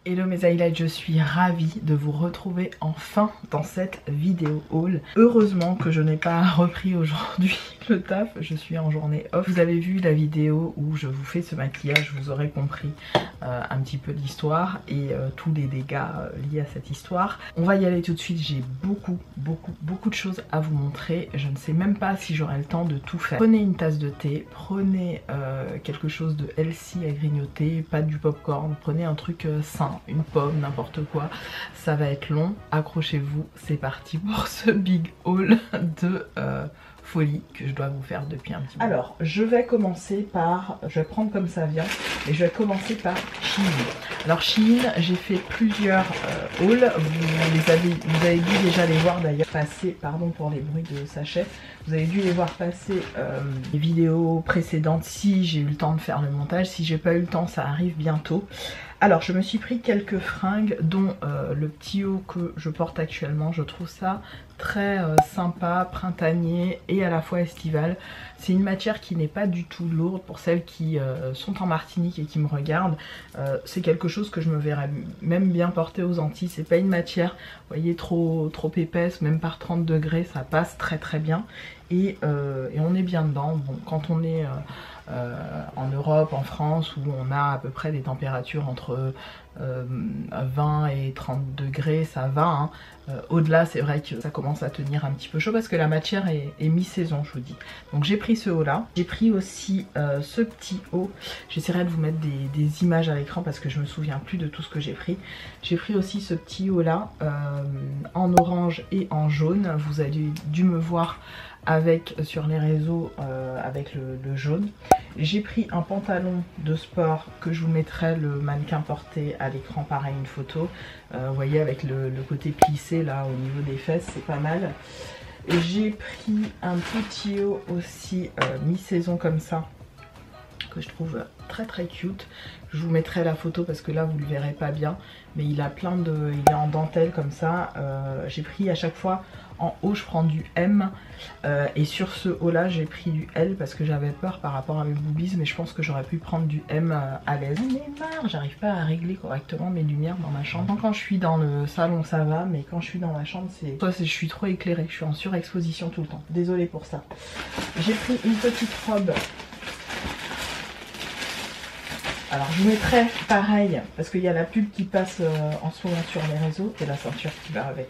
Hello mes highlights, je suis ravie de vous retrouver enfin dans cette vidéo haul. Heureusement que je n'ai pas repris aujourd'hui le taf, je suis en journée off. Vous avez vu la vidéo où je vous fais ce maquillage, vous aurez compris un petit peu l'histoire et tous les dégâts liés à cette histoire. On va y aller tout de suite, j'ai beaucoup de choses à vous montrer. Je ne sais même pas si j'aurai le temps de tout faire. Prenez une tasse de thé, prenez quelque chose de healthy à grignoter, pas du popcorn, prenez un truc sain. Une pomme, n'importe quoi, ça va être long, accrochez-vous, c'est parti pour ce big haul de folie que je dois vous faire depuis un petit moment. Alors, je vais commencer par, je vais prendre comme ça vient, et je vais commencer par Shein. Alors Shein, j'ai fait plusieurs hauls, vous avez dû déjà les voir d'ailleurs passer, pardon pour les bruits de sachet, vous avez dû les voir passer les vidéos précédentes si j'ai eu le temps de faire le montage, si j'ai pas eu le temps ça arrive bientôt. Alors je me suis pris quelques fringues dont le petit haut que je porte actuellement, je trouve ça très sympa, printanier et à la fois estival. C'est une matière qui n'est pas du tout lourde pour celles qui sont en Martinique et qui me regardent. C'est quelque chose que je me verrais même bien porter aux Antilles. C'est pas une matière, vous voyez, trop épaisse, même par 30 degrés, ça passe très bien. Et on est bien dedans. Bon, quand on est en Europe, en France, où on a à peu près des températures entre 20 et 30 degrés, ça va. Hein. Au-delà, c'est vrai que ça commence à tenir un petit peu chaud parce que la matière est mi-saison, je vous dis. Donc j'ai pris ce haut-là. J'ai pris aussi ce petit haut. J'essaierai de vous mettre des images à l'écran parce que je me souviens plus de tout ce que j'ai pris. J'ai pris aussi ce petit haut-là en orange et en jaune. Vous avez dû me voir avec sur les réseaux avec le jaune. J'ai pris un pantalon de sport que je vous mettrai le mannequin porté à l'écran, pareil une photo. Vous voyez avec le côté plissé là au niveau des fesses, c'est pas mal. J'ai pris un petit haut aussi mi-saison comme ça que je trouve très cute. Je vous mettrai la photo parce que là vous le verrez pas bien, mais il a plein de, il est en dentelle comme ça. J'ai pris à chaque fois en haut je prends du M et sur ce haut là j'ai pris du L parce que j'avais peur par rapport à mes boobies, mais je pense que j'aurais pu prendre du M à l'aise. J'en ai marre, j'arrive pas à régler correctement mes lumières dans ma chambre. Quand je suis dans le salon ça va, mais quand je suis dans ma chambre c'est soit je suis trop éclairée, je suis en surexposition tout le temps. Désolée pour ça. J'ai pris une petite robe. Alors je vous mettrai pareil parce qu'il y a la pub qui passe en ce moment sur les réseaux et la ceinture qui va avec.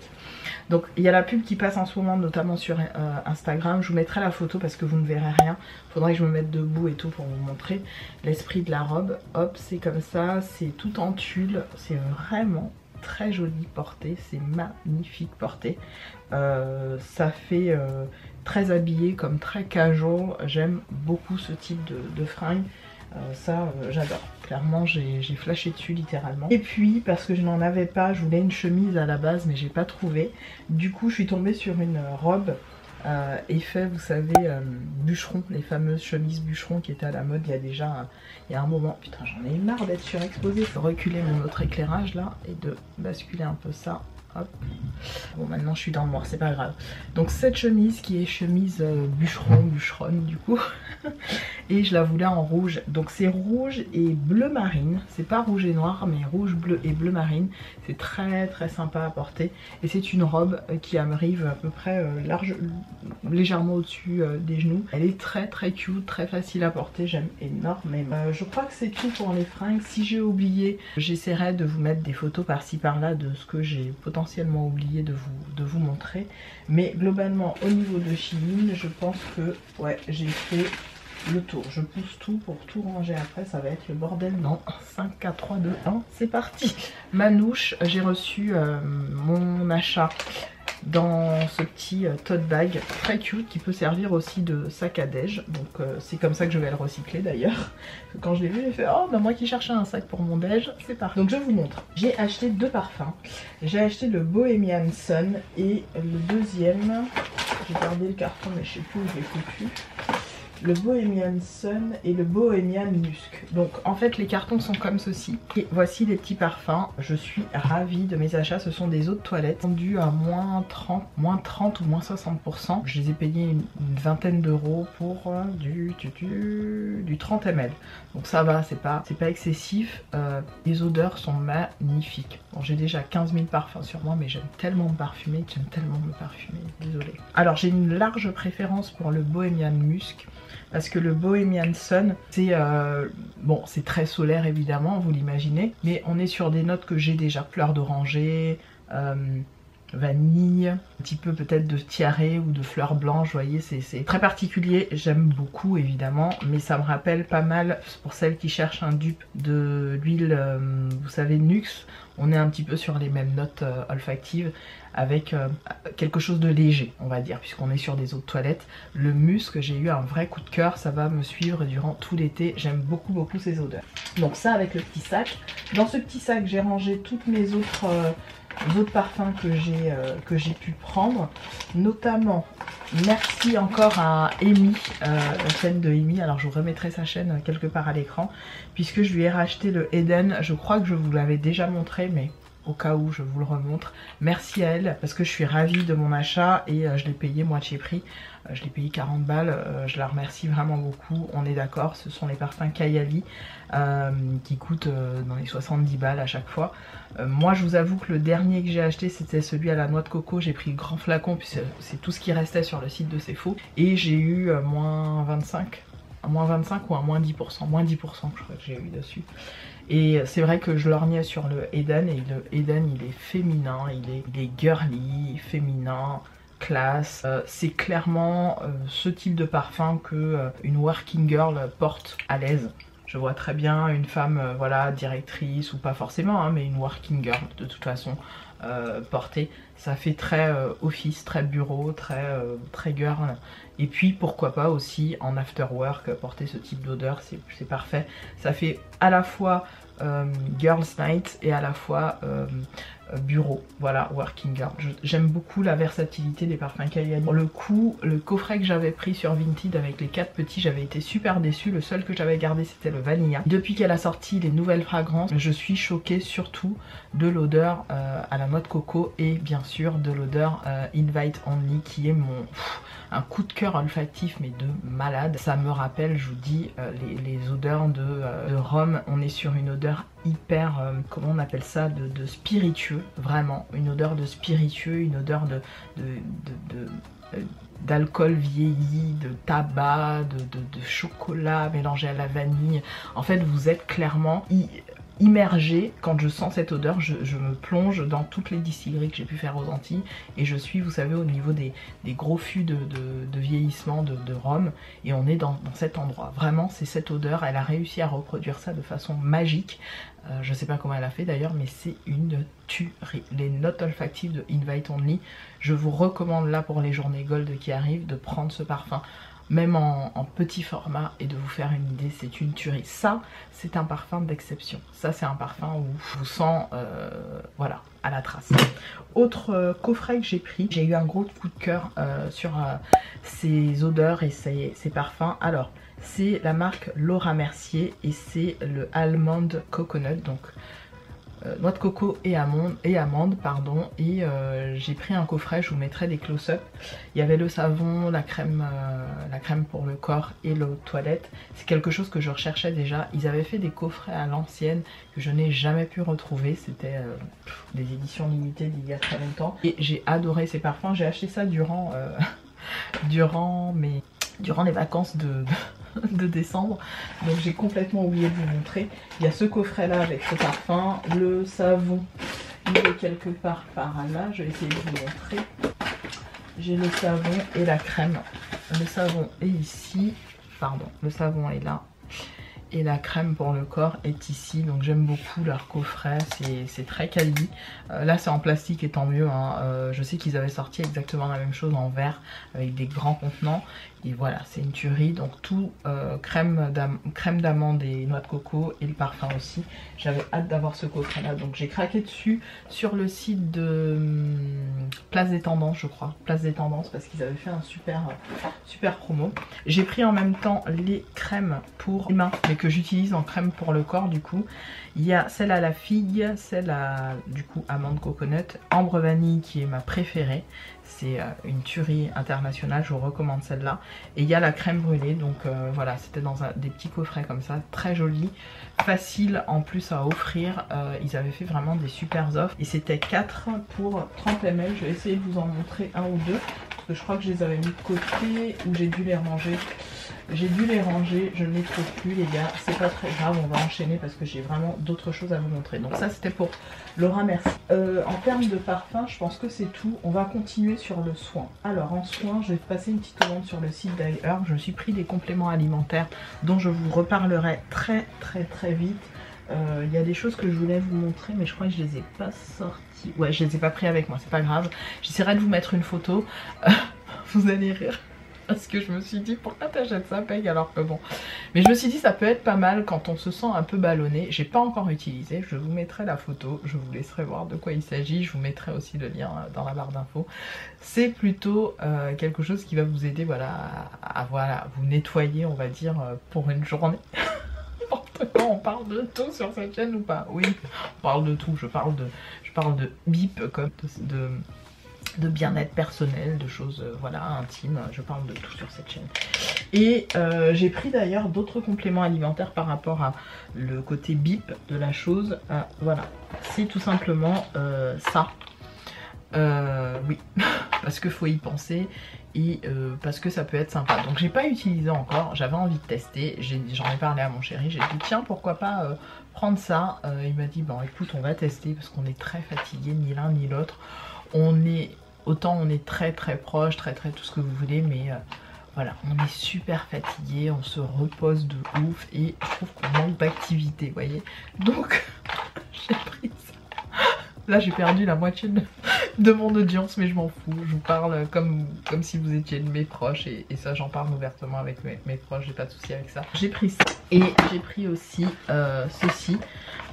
Donc il y a la pub qui passe en ce moment notamment sur Instagram. Je vous mettrai la photo parce que vous ne verrez rien. Faudrait que je me mette debout et tout pour vous montrer l'esprit de la robe. Hop, c'est comme ça, c'est tout en tulle. C'est vraiment très joli porté, c'est magnifique porté. Ça fait très habillé comme très casual. J'aime beaucoup ce type de fringue. Ça j'adore, clairement j'ai flashé dessus littéralement. Et puis parce que je n'en avais pas, je voulais une chemise à la base mais j'ai pas trouvé. Du coup je suis tombée sur une robe effet, vous savez, bûcheron, les fameuses chemises bûcheron qui étaient à la mode il y a déjà il y a un moment. Putain j'en ai marre d'être surexposée, faut reculer mon autre éclairage là et de basculer un peu ça. Hop. Bon maintenant je suis dans le noir, c'est pas grave. Donc cette chemise qui est chemise bûcheronne du coup. Et je la voulais en rouge. Donc c'est rouge et bleu marine. C'est pas rouge et noir mais rouge, bleu et bleu marine. C'est très sympa à porter. Et c'est une robe qui arrive à peu près légèrement au-dessus des genoux. Elle est très cute, très facile à porter. J'aime énormément. Je crois que c'est tout pour les fringues. Si j'ai oublié, j'essaierai de vous mettre des photos par-ci par-là de ce que j'ai potentiellement oublié de vous montrer. Mais globalement au niveau de Shein, je pense que ouais j'ai fait le tour. Je pousse tout pour tout ranger après, ça va être le bordel dans 5, 4, 3, 2, 1, c'est parti. Manouche, j'ai reçu mon achat dans ce petit tote bag très cute qui peut servir aussi de sac à déj. Donc c'est comme ça que je vais le recycler d'ailleurs. Quand je l'ai vu j'ai fait oh bah moi qui cherchais un sac pour mon déj, c'est parti. Donc je vous montre. J'ai acheté deux parfums. J'ai acheté le Bohemian Sun et le deuxième, j'ai gardé le carton mais je sais plus où je l'ai foutu. le Bohemian Sun et le Bohemian Musk. Donc en fait les cartons sont comme ceci. Et voici les petits parfums. Je suis ravie de mes achats. Ce sont des eaux de toilette vendus à moins 30 ou moins 60%. Je les ai payés une vingtaine d'euros pour du 30 ml. Donc ça va, c'est pas excessif. Les odeurs sont magnifiques. Bon, j'ai déjà 15 000 parfums sur moi, mais j'aime tellement me parfumer, désolée. Alors j'ai une large préférence pour le Bohemian Musk. Parce que le Bohemian Sun, c'est bon, c'est très solaire évidemment, vous l'imaginez, mais on est sur des notes que j'ai déjà, fleurs d'oranger, vanille, un petit peu peut-être de tiare ou de fleurs blanches, vous voyez, c'est très particulier, j'aime beaucoup évidemment, mais ça me rappelle pas mal, pour celles qui cherchent un dupe de l'huile, vous savez, Nuxe, on est un petit peu sur les mêmes notes olfactives, avec quelque chose de léger, on va dire, puisqu'on est sur des eaux de toilette. Le musc, j'ai eu un vrai coup de cœur, ça va me suivre durant tout l'été, j'aime beaucoup ces odeurs. Donc ça avec le petit sac. Dans ce petit sac, j'ai rangé toutes mes autres parfums que j'ai pu prendre, notamment merci encore à Amy, la chaîne de Amy. Alors je vous remettrai sa chaîne quelque part à l'écran, puisque je lui ai racheté le Eden. Je crois que je vous l'avais déjà montré, mais au cas où je vous le remontre. Merci à elle parce que je suis ravie de mon achat et je l'ai payé moitié prix. Je l'ai payé 40 balles, je la remercie vraiment beaucoup. On est d'accord, ce sont les parfums Kayali qui coûtent dans les 70 balles à chaque fois. Moi je vous avoue que le dernier que j'ai acheté c'était celui à la noix de coco. J'ai pris le grand flacon puisque c'est tout ce qui restait sur le site de C'est Faux. Et j'ai eu moins 25 ou un moins 10%, moins 10% je crois que j'ai eu dessus. Et c'est vrai que je lorgnais sur le Eden et le Eden il est féminin, il est girly, féminin, classe. C'est clairement ce type de parfum que une working girl porte à l'aise. Je vois très bien une femme voilà, directrice ou pas forcément, hein, mais une working girl de toute façon porter. Ça fait très office, très bureau, très girl. Et puis pourquoi pas aussi en after work porter ce type d'odeur, c'est parfait. Ça fait à la fois girls night et à la fois bureau, voilà, working girl. J'aime beaucoup la versatilité des parfums Kayali. Pour le coup, le coffret que j'avais pris sur Vinted avec les 4 petits, j'avais été super déçue. Le seul que j'avais gardé c'était le Vanilla. Depuis qu'elle a sorti les nouvelles fragrances, je suis choquée surtout de l'odeur à la noix de coco et bien sûr de l'odeur Invite Only qui est un coup de cœur olfactif mais de malade. Ça me rappelle, je vous dis, les odeurs de rhum. On est sur une odeur hyper, comment on appelle ça, de spiritueux, vraiment. Une odeur de spiritueux, une odeur d'alcool vieilli, de tabac, de chocolat mélangé à la vanille. En fait, vous êtes clairement immergée. Quand je sens cette odeur, je me plonge dans toutes les distilleries que j'ai pu faire aux Antilles et je suis, vous savez, au niveau des gros fûts de vieillissement de rhum et on est dans cet endroit. Vraiment, c'est cette odeur, elle a réussi à reproduire ça de façon magique. Je sais pas comment elle a fait d'ailleurs, mais c'est une tuerie. Les notes olfactives de Invite Only, je vous recommande là pour les journées gold qui arrivent de prendre ce parfum. Même en petit format et de vous faire une idée, c'est une tuerie. Ça, c'est un parfum d'exception. Ça, c'est un parfum où je vous sens, voilà, à la trace. Autre coffret que j'ai pris, j'ai eu un gros coup de cœur sur ces odeurs et ces parfums. Alors, c'est la marque Laura Mercier et c'est le Almond Coconut, donc noix de coco et amande, pardon. Et j'ai pris un coffret, je vous mettrai des close-up. Il y avait le savon, la crème pour le corps et l'eau de toilette. C'est quelque chose que je recherchais déjà. Ils avaient fait des coffrets à l'ancienne que je n'ai jamais pu retrouver. C'était des éditions limitées d'il y a très longtemps. Et j'ai adoré ces parfums. J'ai acheté ça durant les vacances de décembre, donc j'ai complètement oublié de vous montrer. Il y a ce coffret là avec ce parfum, le savon il est quelque part par là, je vais essayer de vous montrer. J'ai le savon et la crème. Le savon est ici, pardon, le savon est là et la crème pour le corps est ici. Donc j'aime beaucoup leur coffret, c'est très quali. Là c'est en plastique et tant mieux, hein. Je sais qu'ils avaient sorti exactement la même chose en verre avec des grands contenants Et voilà, c'est une tuerie. Donc tout crème d'amande et noix de coco et le parfum aussi. J'avais hâte d'avoir ce coffret là. Donc j'ai craqué dessus sur le site de Place des Tendances, je crois. Place des Tendances, parce qu'ils avaient fait un super promo. J'ai pris en même temps les crèmes pour les mains, mais que j'utilise en crème pour le corps du coup. Il y a celle à la figue, celle à du coup amande coconut, ambre vanille qui est ma préférée. C'est une tuerie internationale, je vous recommande celle-là. Et il y a la crème brûlée, donc voilà, c'était dans des petits coffrets comme ça, très joli, facile en plus à offrir. Ils avaient fait vraiment des super offres et c'était 4 pour 30 ml. Je vais essayer de vous en montrer un ou deux, parce que je crois que je les avais mis de côté ou j'ai dû les ranger. J'ai dû les ranger, je ne les trouve plus les gars, c'est pas très grave, on va enchaîner parce que j'ai vraiment d'autres choses à vous montrer. Donc ça c'était pour Laura Mercier. En termes de parfum, je pense que c'est tout. On va continuer sur le soin. Alors en soin, je vais passer une petite commande sur le site d'I-Herb. Je me suis pris des compléments alimentaires dont je vous reparlerai très vite. Il y a des choses que je voulais vous montrer mais je crois que je les ai pas sorties. Ouais, je les ai pas pris avec moi, c'est pas grave. J'essaierai de vous mettre une photo. Vous allez rire. Parce que je me suis dit pourquoi t'achètes ça Peg alors que bon. Mais je me suis dit ça peut être pas mal quand on se sent un peu ballonné. J'ai pas encore utilisé, je vous mettrai la photo, je vous laisserai voir de quoi il s'agit. Je vous mettrai aussi le lien dans la barre d'infos. C'est plutôt quelque chose qui va vous aider voilà, à voilà, vous nettoyer on va dire pour une journée. On parle de tout sur cette chaîne ou pas? Oui, on parle de tout, je parle de bip comme de bien-être personnel, de choses voilà intimes, je parle de tout sur cette chaîne. Et j'ai pris d'ailleurs d'autres compléments alimentaires par rapport à le côté bip de la chose. Voilà, c'est tout simplement ça. Oui, parce qu'il faut y penser et parce que ça peut être sympa. Donc j'ai pas utilisé encore, j'avais envie de tester, j'en ai parlé à mon chéri, j'ai dit tiens pourquoi pas prendre ça. Il m'a dit bon écoute on va tester parce qu'on est très fatigué, ni l'un ni l'autre. Autant on est très proche, très tout ce que vous voulez, mais voilà, on est super fatigué, on se repose de ouf et je trouve qu'on manque d'activité, vous voyez. Donc j'ai pris ça. Là j'ai perdu la moitié de mon audience, mais je m'en fous, je vous parle comme si vous étiez de mes proches et ça j'en parle ouvertement avec mes proches, j'ai pas de souci avec ça. J'ai pris ça et j'ai pris aussi ceci.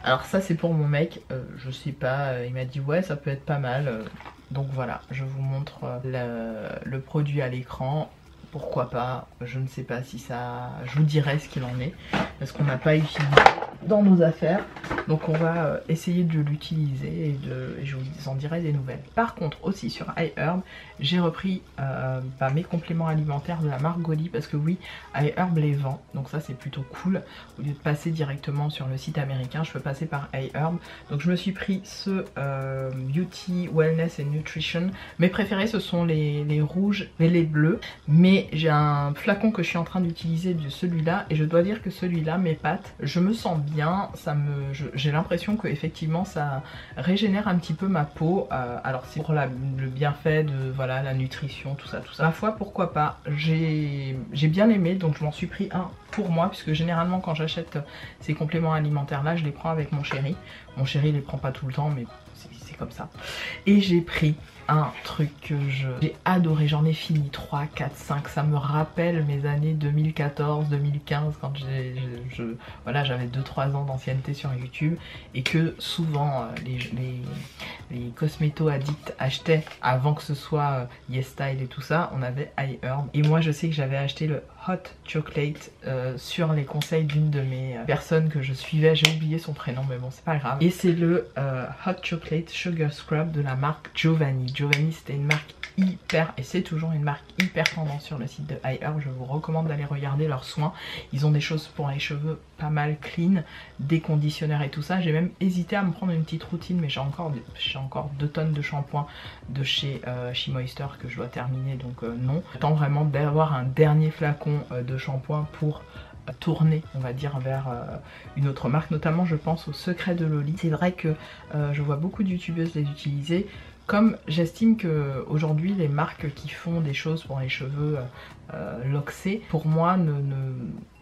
Alors ça c'est pour mon mec, je sais pas, il m'a dit ouais ça peut être pas mal. Donc voilà, je vous montre le produit à l'écran. Pourquoi pas, je ne sais pas si ça... Je vous dirai ce qu'il en est. Parce qu'on n'a pas utilisé dans nos affaires. Donc on va essayer de l'utiliser et je vous en dirai des nouvelles. Par contre aussi sur I-Herb, j'ai repris mes compléments alimentaires de la marque Goli. Parce que oui, I-Herb les vend. Donc ça c'est plutôt cool. Au lieu de passer directement sur le site américain, je peux passer par I-Herb. Donc je me suis pris ce Beauty, Wellness and Nutrition. Mes préférés ce sont les rouges et les bleus. Mais j'ai un flacon que je suis en train d'utiliser de celui-là. Et je dois dire que celui-là m'épate. Je me sens bien. J'ai l'impression que effectivement ça régénère un petit peu ma peau. Alors c'est pour le bienfait de voilà la nutrition, tout ça. Ma foi, pourquoi pas. J'ai bien aimé, donc je m'en suis pris un pour moi, puisque généralement quand j'achète ces compléments alimentaires là, je les prends avec mon chéri. Mon chéri les prend pas tout le temps, mais c'est comme ça. Et j'ai pris un truc que j'ai adoré, j'en ai fini 3, 4, 5, ça me rappelle mes années 2014, 2015 quand voilà, j'avais 2-3 ans d'ancienneté sur YouTube et que souvent les cosméto addicts achetaient avant que ce soit YesStyle et tout ça, on avait I-Herb. Et moi je sais que j'avais acheté le Hot Chocolate sur les conseils d'une de mes personnes que je suivais, j'ai oublié son prénom mais bon c'est pas grave. Et c'est le Hot Chocolate Sugar Scrub de la marque Giovanni. Giovanni c'était une marque hyper, et c'est toujours une marque hyper tendance sur le site de I-Herb. Je vous recommande d'aller regarder leurs soins. Ils ont des choses pour les cheveux pas mal clean, des conditionneurs et tout ça. J'ai même hésité à me prendre une petite routine, mais j'ai encore 2 tonnes de shampoing de chez Moisture que je dois terminer, donc non. J'attends vraiment d'avoir un dernier flacon de shampoing pour tourner on va dire vers une autre marque, notamment je pense au Secret de Loli. C'est vrai que je vois beaucoup de youtubeuses les utiliser, Comme j'estime que aujourd'hui les marques qui font des choses pour les cheveux loxés, pour moi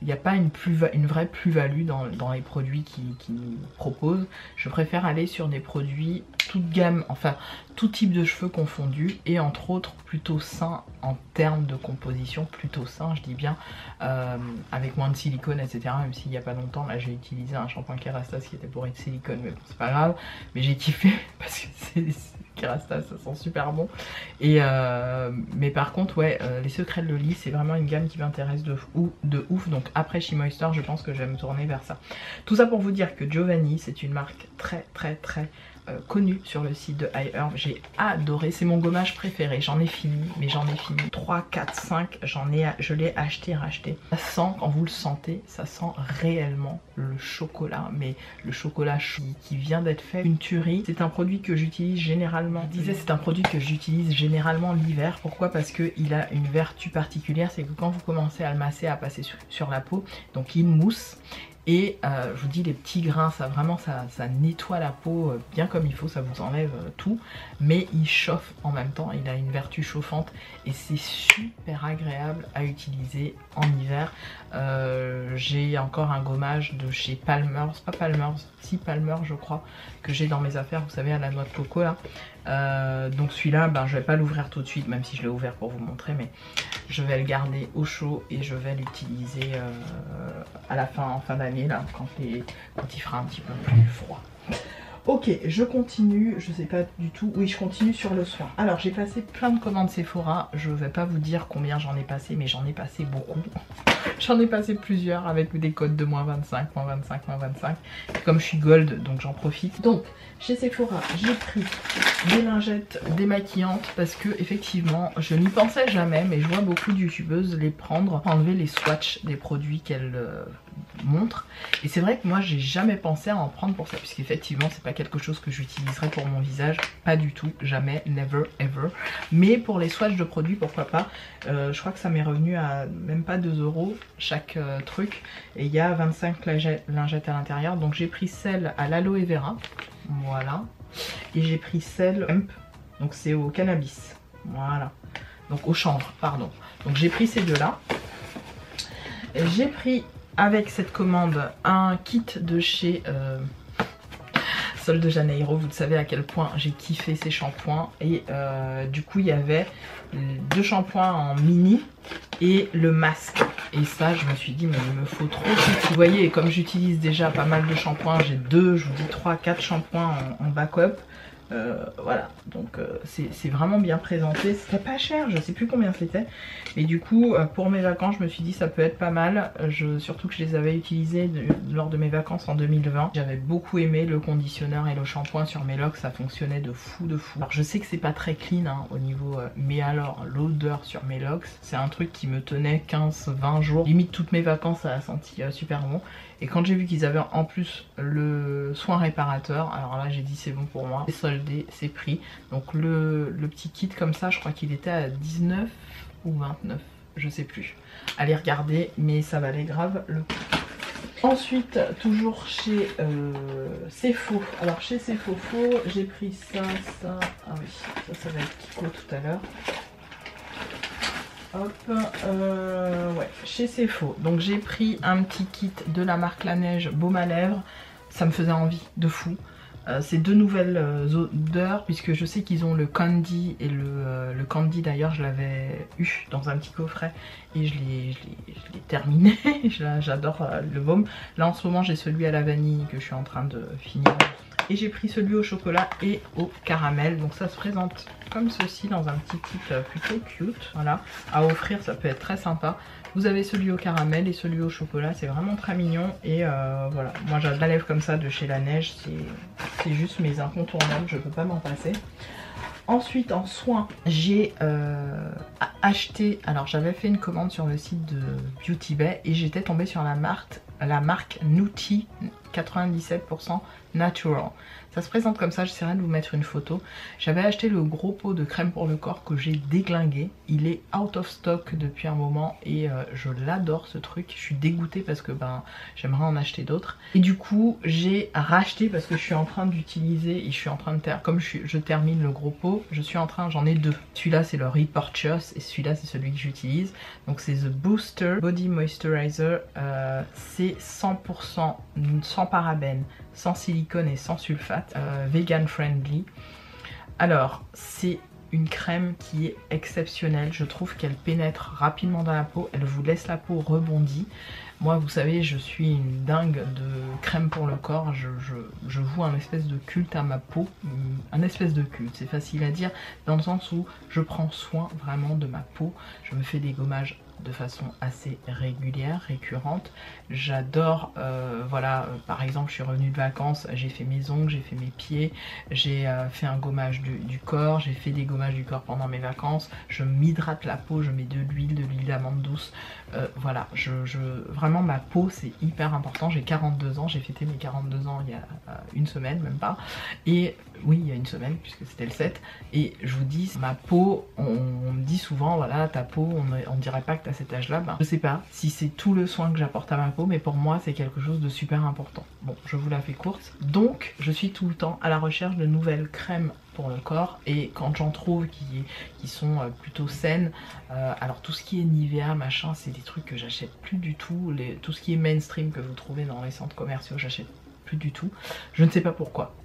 il n'y a pas une vraie plus-value dans les produits qu'ils nous proposent. Je préfère aller sur des produits toute gamme, enfin tout type de cheveux confondus, et entre autres plutôt sains en termes de composition, plutôt sains je dis bien, avec moins de silicone etc. Même s'il n'y a pas longtemps là j'ai utilisé un shampoing Kerastase qui était bourré de silicone, mais bon c'est pas grave, mais j'ai kiffé parce que c'est Kerastase, ça sent super bon. Et mais par contre ouais, les secrets de Loli c'est vraiment une gamme qui m'intéresse de ouf, donc après She Moisture je pense que je vais me tourner vers ça. Tout ça pour vous dire que Giovanni c'est une marque très connue sur le site de iHerb. J'ai adoré, c'est mon gommage préféré, j'en ai fini, mais j'en ai fini 3, 4, 5, je l'ai acheté, racheté. Ça sent, quand vous le sentez, ça sent réellement le chocolat, mais le chocolat chaud qui vient d'être fait, une tuerie. C'est un produit que j'utilise généralement, je disais c'est un produit que j'utilise généralement l'hiver. Pourquoi? Parce qu'il a une vertu particulière, c'est que quand vous commencez à le masser, à passer sur la peau, donc il mousse. Et je vous dis les petits grains, ça vraiment ça nettoie la peau bien comme il faut, ça vous enlève tout. Mais il chauffe en même temps, il a une vertu chauffante et c'est super agréable à utiliser en hiver. J'ai encore un gommage de chez Palmer's, pas Palmer's, si Palmer's je crois, que j'ai dans mes affaires, vous savez à la noix de coco là. Donc celui-là, ben, je vais pas l'ouvrir tout de suite, même si je l'ai ouvert pour vous montrer, mais je vais le garder au chaud et je vais l'utiliser à la fin, en fin d'année là, quand il fera un petit peu plus froid. Ok, je continue, je sais pas du tout, oui je continue sur le soin. Alors j'ai passé plein de commandes Sephora, je vais pas vous dire combien j'en ai passé, mais j'en ai passé beaucoup. J'en ai passé plusieurs avec des codes de moins 25, moins 25, moins 25. Comme je suis gold, donc j'en profite. Donc chez Sephora, j'ai pris des lingettes démaquillantes parce que effectivement, je n'y pensais jamais, mais je vois beaucoup de youtubeuses les prendre, enlever les swatchs des produits qu'elles montrent. Et c'est vrai que moi, j'ai jamais pensé à en prendre pour ça, puisqu'effectivement, c'est pas quelque chose que j'utiliserais pour mon visage, pas du tout, jamais, never, ever. Mais pour les swatchs de produits, pourquoi pas. Je crois que ça m'est revenu à même pas 2 € chaque truc, et il y a 25 lingettes à l'intérieur. Donc j'ai pris celle à l'aloe vera, voilà, et j'ai pris celle hemp, donc c'est au cannabis, voilà, donc au chanvre, pardon. Donc j'ai pris ces deux là. J'ai pris avec cette commande un kit de chez Sol de Janeiro. Vous savez à quel point j'ai kiffé ces shampoings, et du coup il y avait 2 shampoings en mini et le masque, et ça je me suis dit mais il me faut trop. Vous voyez, comme j'utilise déjà pas mal de shampoings, j'ai 2, je vous dis 3, 4 shampoings en backup. Voilà, donc c'est vraiment bien présenté. C'était pas cher, je sais plus combien c'était, mais du coup pour mes vacances je me suis dit ça peut être pas mal. Surtout que je les avais utilisés lors de mes vacances en 2020. J'avais beaucoup aimé le conditionneur et le shampoing sur mes locks, ça fonctionnait de fou de fou. Alors je sais que c'est pas très clean hein, au niveau mais alors l'odeur sur mes locks, c'est un truc qui me tenait 15-20 jours, limite toutes mes vacances, ça a senti super bon. Et quand j'ai vu qu'ils avaient en plus le soin réparateur, alors là j'ai dit c'est bon pour moi, c'est soldé, c'est pris. Donc le petit kit comme ça, je crois qu'il était à 19 ou 29, je sais plus. Allez regarder, mais ça valait grave le coup. Ensuite, toujours chez Sephora. Alors chez Sephora, j'ai pris ça, ah oui, ça va être Kiko tout à l'heure. Hop, ouais, chez Sephora. Donc j'ai pris un petit kit de la marque La Neige Baume à lèvres. Ça me faisait envie de fou. C'est 2 nouvelles odeurs, puisque je sais qu'ils ont le candy, et le candy d'ailleurs je l'avais eu dans un petit coffret et je l'ai terminé. J'adore le baume. Là en ce moment j'ai celui à la vanille que je suis en train de finir. Et j'ai pris celui au chocolat et au caramel. Donc ça se présente comme ceci dans un petit kit plutôt cute. Voilà, à offrir, ça peut être très sympa. Vous avez celui au caramel et celui au chocolat, c'est vraiment très mignon. Et voilà, moi j'ai de la lèvre comme ça de chez La Neige, c'est juste mes incontournables, je peux pas m'en passer. Ensuite en soins, j'ai acheté, alors j'avais fait une commande sur le site de Beauty Bay et j'étais tombée sur la marque Nutty 97% Natural. Ça se présente comme ça, j'essaierai de vous mettre une photo. J'avais acheté le gros pot de crème pour le corps que j'ai déglingué. Il est out of stock depuis un moment et je l'adore ce truc. Je suis dégoûtée parce que j'aimerais en acheter d'autres. Et du coup j'ai racheté parce que je suis en train d'utiliser et je suis en train de comme je termine le gros pot, j'en ai deux. Celui-là c'est le Repurchase et celui-là c'est celui que j'utilise. Donc c'est The Booster Body Moisturizer. C'est 100% sans parabènes, sans silicone et sans sulfate, vegan friendly. Alors c'est une crème qui est exceptionnelle, je trouve qu'elle pénètre rapidement dans la peau, elle vous laisse la peau rebondie. Moi vous savez je suis une dingue de crème pour le corps, je voue un espèce de culte à ma peau, un espèce de culte, c'est facile à dire dans le sens où je prends soin vraiment de ma peau, je me fais des gommages de façon assez régulière, récurrente. J'adore, par exemple je suis revenue de vacances, j'ai fait mes ongles, j'ai fait mes pieds, j'ai fait un gommage du corps, j'ai fait des gommages du corps pendant mes vacances, je m'hydrate la peau, je mets de l'huile d'amande douce, voilà, vraiment ma peau c'est hyper important. J'ai 42 ans, j'ai fêté mes 42 ans il y a une semaine, même pas, et oui il y a une semaine puisque c'était le 7, et je vous dis ma peau, on me dit souvent voilà ta peau, on dirait pas que t'as cet âge là, je sais pas si c'est tout le soin que j'apporte à ma peau, mais pour moi c'est quelque chose de super important. Bon, je vous la fais courte, donc je suis tout le temps à la recherche de nouvelles crèmes pour le corps, et quand j'en trouve qui sont plutôt saines, alors tout ce qui est Nivea machin c'est des trucs que j'achète plus du tout, tout ce qui est mainstream que vous trouvez dans les centres commerciaux j'achète plus du tout, je ne sais pas pourquoi.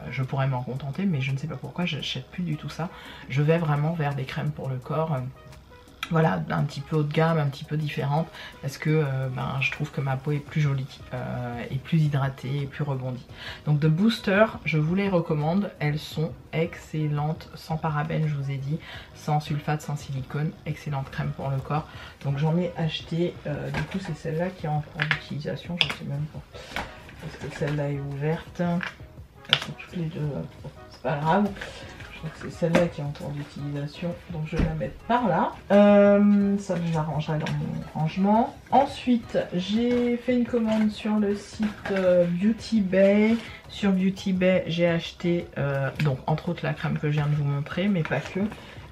Je pourrais m'en contenter mais je ne sais pas pourquoi j'achète plus du tout ça. Je vais vraiment vers des crèmes pour le corps, voilà, un petit peu haut de gamme, un petit peu différente, parce que je trouve que ma peau est plus jolie, et plus hydratée et plus rebondie. Donc de Booster, je vous les recommande, elles sont excellentes, sans parabènes je vous ai dit, sans sulfate, sans silicone, excellente crème pour le corps. Donc j'en ai acheté, du coup c'est celle-là qui est en cours d'utilisation, je sais même pas, parce que celle-là est ouverte, elles sont toutes les deux, c'est pas grave. Donc c'est celle-là qui est en cours d'utilisation, donc je vais la mettre par là. Ça je l'arrangerai dans mon rangement. Ensuite j'ai fait une commande sur le site Beauty Bay. Sur Beauty Bay j'ai acheté donc entre autres la crème que je viens de vous montrer, mais pas que.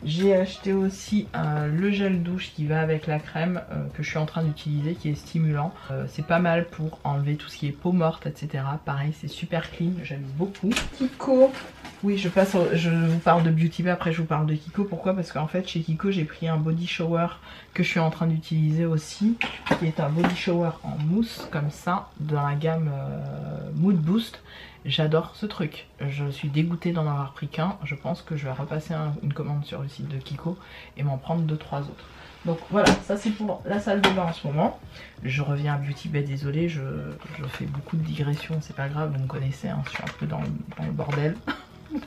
J'ai acheté aussi le gel douche qui va avec la crème que je suis en train d'utiliser, qui est stimulant. C'est pas mal pour enlever tout ce qui est peau morte, etc. Pareil, c'est super clean, j'aime beaucoup. Kiko, oui je vous parle de Beauty Bay, après je vous parle de Kiko. Pourquoi? Parce qu'en fait chez Kiko j'ai pris un body shower que je suis en train d'utiliser aussi, qui est un body shower en mousse comme ça, dans la gamme Mood Boost. J'adore ce truc, je suis dégoûtée d'en avoir pris qu'un, je pense que je vais repasser une commande sur le site de Kiko et m'en prendre 2-3 autres. Donc voilà, ça c'est pour la salle de bain en ce moment. Je reviens à Beauty Bay, désolée, je fais beaucoup de digressions, c'est pas grave, vous me connaissez, hein, je suis un peu dans le bordel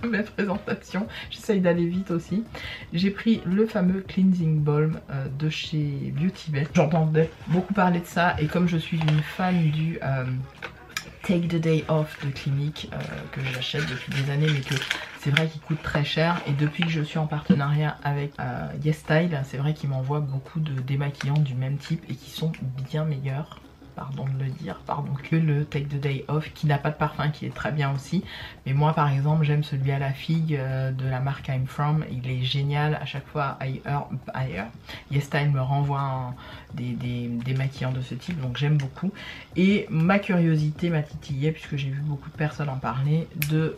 de mes présentations, j'essaye d'aller vite aussi. J'ai pris le fameux Cleansing Balm de chez Beauty Bay, j'entendais beaucoup parler de ça, et comme je suis une fan du Take the Day Off de Clinique que j'achète depuis des années, mais que c'est vrai qu'il coûte très cher, et depuis que je suis en partenariat avec YesStyle, c'est vrai qu'ils m'envoient beaucoup de démaquillants du même type et qui sont bien meilleurs, pardon de le dire, pardon, que le Take the Day Off, qui n'a pas de parfum, qui est très bien aussi. Mais moi par exemple j'aime celui à la figue de la marque I'm From, il est génial à chaque fois. Ailleurs YesStyle me renvoie des démaquillants de ce type, donc j'aime beaucoup. Et ma curiosité m'a titillé, puisque j'ai vu beaucoup de personnes en parler, de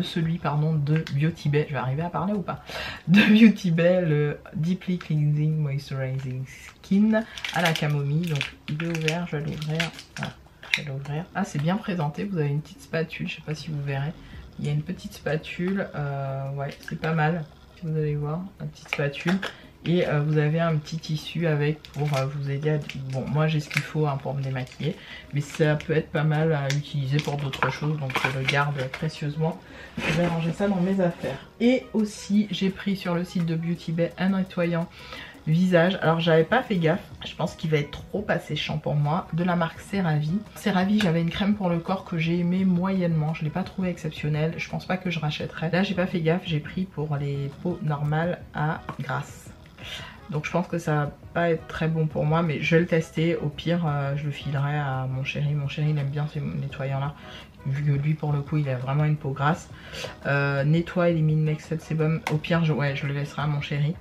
celui de Beauty Bay, je vais arriver à parler ou pas, de Beauty Bay, le Deeply Cleansing Moisturizing Skin à la camomille. Donc il est ouvert, je vais l'ouvrir. Voilà, je vais l'ouvrir. Ah, c'est bien présenté, vous avez une petite spatule, je sais pas si vous verrez. Il y a une petite spatule, ouais, c'est pas mal, vous allez voir, la petite spatule. Et vous avez un petit tissu avec pour vous aider à... Bon, moi j'ai ce qu'il faut hein, pour me démaquiller, mais ça peut être pas mal à utiliser pour d'autres choses, donc je le garde précieusement. Je vais ranger ça dans mes affaires. Et aussi j'ai pris sur le site de Beauty Bay un nettoyant visage. Alors j'avais pas fait gaffe, je pense qu'il va être trop asséchant pour moi, de la marque CeraVe. CeraVe, j'avais une crème pour le corps que j'ai aimé moyennement, je l'ai pas trouvé exceptionnelle, je pense pas que je rachèterai. Là j'ai pas fait gaffe, j'ai pris pour les peaux normales à grasse. Donc je pense que ça va pas être très bon pour moi, mais je vais le tester. Au pire je le filerai à mon chéri. Mon chéri il aime bien ces nettoyants là, vu que lui pour le coup il a vraiment une peau grasse. Nettoie, élimine l'excès de sébum. Au pire je le laisserai à mon chéri.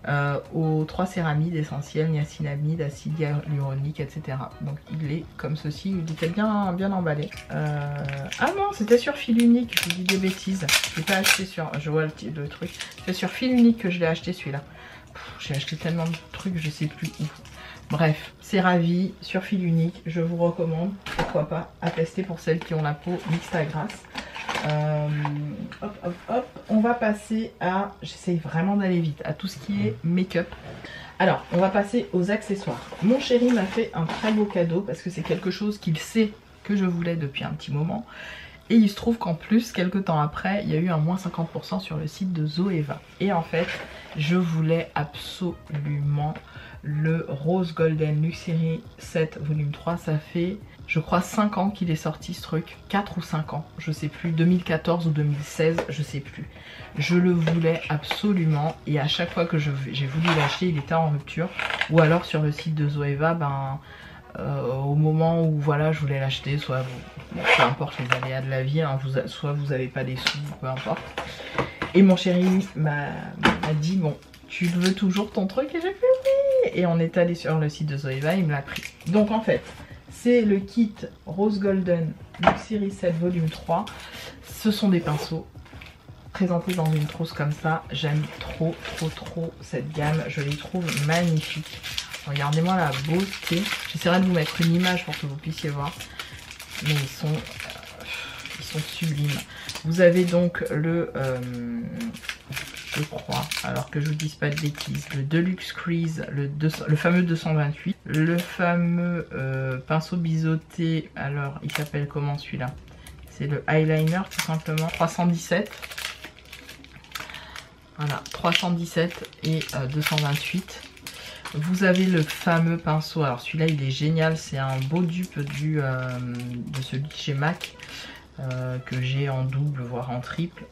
Aux 3 céramides essentielles, niacinamide, acide hyaluronique, etc. Donc il est comme ceci, il était bien emballé. Ah non, c'était sur fil unique, je dis des bêtises. Je l'ai pas acheté sur, je vois le truc. C'est sur fil unique que je l'ai acheté celui-là. J'ai acheté tellement de trucs, je sais plus où. Bref, c'est ravi, sur fil unique, je vous recommande, pourquoi pas, à tester pour celles qui ont la peau mixte à grasse. On va passer à, j'essaye vraiment d'aller vite, à tout ce qui est make-up. Alors, on va passer aux accessoires. Mon chéri m'a fait un très beau cadeau parce que c'est quelque chose qu'il sait que je voulais depuis un petit moment. Et il se trouve qu'en plus, quelques temps après, il y a eu un moins 50% sur le site de Zoeva. Et en fait, je voulais absolument le Rose Golden Luxury 7 volume 3. Ça fait, je crois, 5 ans qu'il est sorti ce truc. 4 ou 5 ans, je sais plus. 2014 ou 2016, je sais plus. Je le voulais absolument. Et à chaque fois que j'ai voulu l'acheter, il était en rupture. Ou alors sur le site de Zoeva, au moment où voilà je voulais l'acheter, soit bon, peu importe les aléas de la vie, hein, soit vous avez pas des sous, peu importe. Et mon chéri m'a dit bon, tu veux toujours ton truc? Et j'ai fait oui. Et on est allé sur le site de Zoeva, il me l'a pris. Donc en fait, c'est le kit Rose Golden Luxury 7 volume 3. Ce sont des pinceaux présentés dans une trousse comme ça. J'aime trop cette gamme, je les trouve magnifiques. Regardez-moi la beauté. J'essaierai de vous mettre une image pour que vous puissiez voir. Mais ils sont sublimes. Vous avez donc le, je crois, alors que je vous dise pas de bêtises, le Deluxe Crease, le fameux 228. Le fameux pinceau biseauté, alors il s'appelle comment celui-là? C'est le eyeliner tout simplement. 317. Voilà, 317 et 228. Vous avez le fameux pinceau, alors celui-là il est génial, c'est un beau dupe de celui de chez MAC que j'ai en double voire en triple.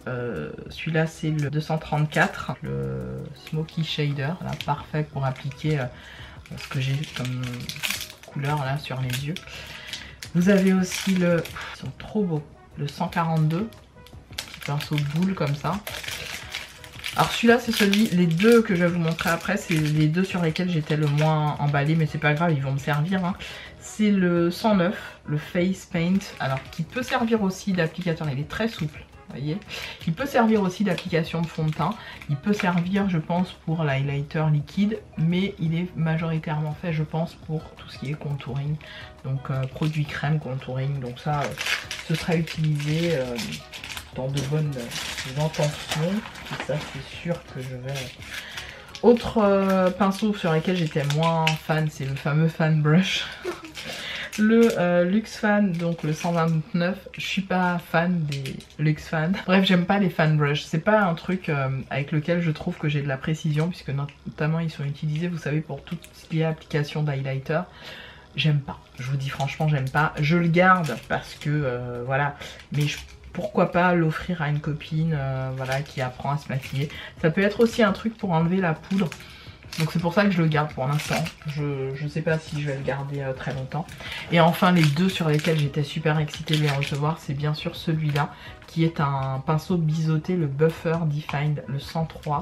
Celui-là c'est le 234, le Smoky Shader, là, parfait pour appliquer ce que j'ai comme couleur là sur les yeux. Vous avez aussi ils sont trop beaux, le 142, petit pinceau boule comme ça. Alors celui-là c'est les deux que je vais vous montrer après, c'est les deux sur lesquels j'étais le moins emballée, mais c'est pas grave, ils vont me servir. Hein. C'est le 109, le Face Paint, alors qui peut servir aussi d'applicateur, il est très souple, vous voyez. Il peut servir aussi d'application de fond de teint, il peut servir je pense pour l'highlighter liquide, mais il est majoritairement fait je pense pour tout ce qui est contouring, donc produit crème contouring, donc ça ce sera utilisé dans de bonnes intentions, et ça c'est sûr que je vais... Autre pinceau sur lequel j'étais moins fan, c'est le fameux Fan Brush. Le Luxe Fan, donc le 129, je suis pas fan des Luxe Fan. Bref, j'aime pas les Fan Brush, c'est pas un truc avec lequel je trouve que j'ai de la précision, puisque notamment ils sont utilisés, vous savez, pour tout ce qui est application d'highlighter. J'aime pas, je vous dis franchement j'aime pas, je le garde parce que voilà, mais pourquoi pas l'offrir à une copine voilà, qui apprend à se maquiller. Ça peut être aussi un truc pour enlever la poudre. Donc c'est pour ça que je le garde pour l'instant. Je sais pas si je vais le garder très longtemps. Et enfin les deux sur lesquels j'étais super excitée de les recevoir, c'est bien sûr celui-là qui est un pinceau biseauté, le Buffer Defined, le 103,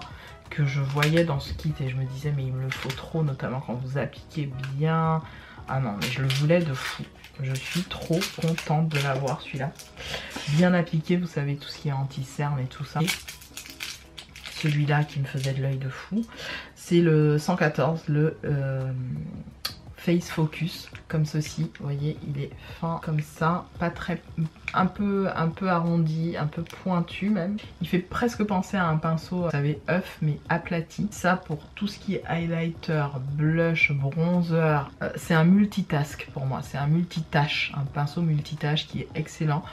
que je voyais dans ce kit et je me disais mais il me le faut trop, notamment quand vous appliquez bien. Ah non mais je le voulais de fou. Je suis trop contente de l'avoir celui-là. Bien appliqué, vous savez tout ce qui est anti-cerne et tout ça. Et celui-là qui me faisait de l'œil de fou, c'est le 114, le Face Focus, comme ceci. Vous voyez, il est fin comme ça, pas très, un peu arrondi, un peu pointu même. Il fait presque penser à un pinceau, vous savez, œuf, mais aplati. Ça pour tout ce qui est highlighter, blush, bronzer, c'est un multitask pour moi, c'est un multitâche, un pinceau multitâche qui est excellent.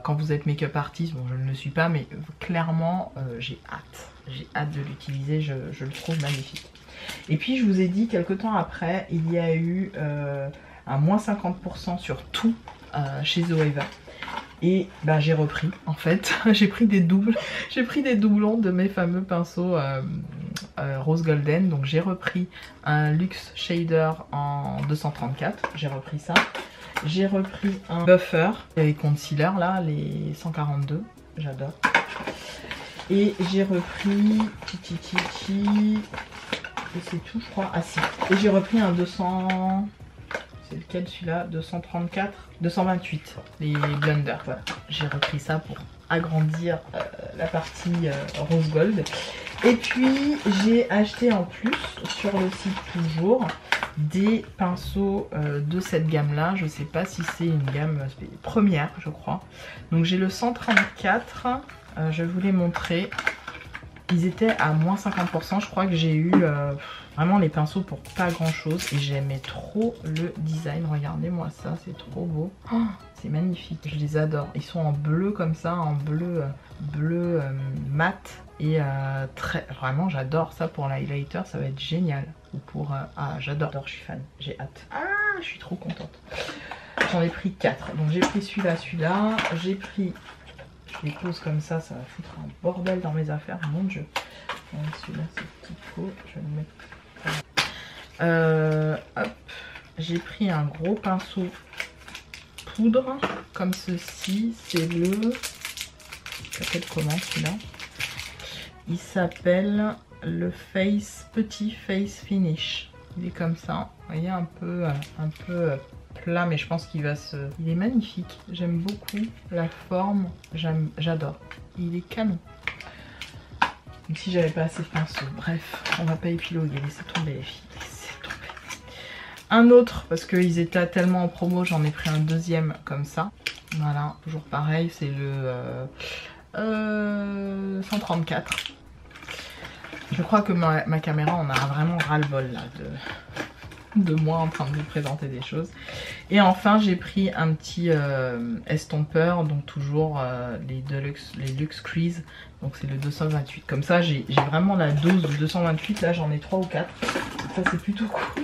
Quand vous êtes make-up artiste, bon je ne le suis pas, mais clairement j'ai hâte de l'utiliser, je le trouve magnifique. Et puis je vous ai dit quelques temps après, il y a eu un moins 50% sur tout chez Zoeva. Et bah j'ai repris en fait, j'ai pris des doublons de mes fameux pinceaux Rose Golden. Donc j'ai repris un Luxe Shader en 234, j'ai repris ça. J'ai repris un buffer, les concealers là, les 142, j'adore. Et j'ai repris et c'est tout je crois. Ah si. Et j'ai repris un 200. C'est lequel celui-là? 234, 228, les blenders. Voilà. J'ai repris ça pour agrandir la partie rose gold. Et puis j'ai acheté en plus sur le site toujours des pinceaux de cette gamme là. Je sais pas si c'est une gamme première je crois. Donc j'ai le 134, je vais vous les montrer. Ils étaient à moins 50%, je crois que j'ai eu vraiment les pinceaux pour pas grand chose et j'aimais trop le design. Regardez moi ça, c'est trop beau. Oh, c'est magnifique, je les adore. Ils sont en bleu comme ça, en bleu mat et vraiment j'adore ça pour l'highlighter, ça va être génial. Ou pour ah j'adore, je suis fan, j'ai hâte. Ah je suis trop contente. J'en ai pris 4, donc j'ai pris celui-là, j'ai pris... Je les pose comme ça, ça va foutre un bordel dans mes affaires, mon dieu. Celui-là c'est petit pot, je vais le mettre. Hop, j'ai pris un gros pinceau poudre comme ceci, c'est le... Il s'appelle comment celui-là? Il s'appelle le Petit Face Finish. Il est comme ça, vous voyez, un peu plat, mais je pense qu'il va se... Il est magnifique, j'aime beaucoup la forme, j'adore. Il est canon. Donc si j'avais pas assez de pinceaux, bref, on va pas épiloguer, laissez tomber les filles, laissez tomber. Un autre, parce qu'ils étaient tellement en promo, j'en ai pris un deuxième comme ça. Voilà, toujours pareil, c'est le 134. Je crois que ma caméra en a vraiment ras-le-bol là de moi en train de vous présenter des choses. Et enfin j'ai pris un petit estompeur, donc toujours les Luxe Crease, donc c'est le 228. Comme ça j'ai vraiment la dose de 228, là j'en ai 3 ou 4. Ça c'est plutôt cool.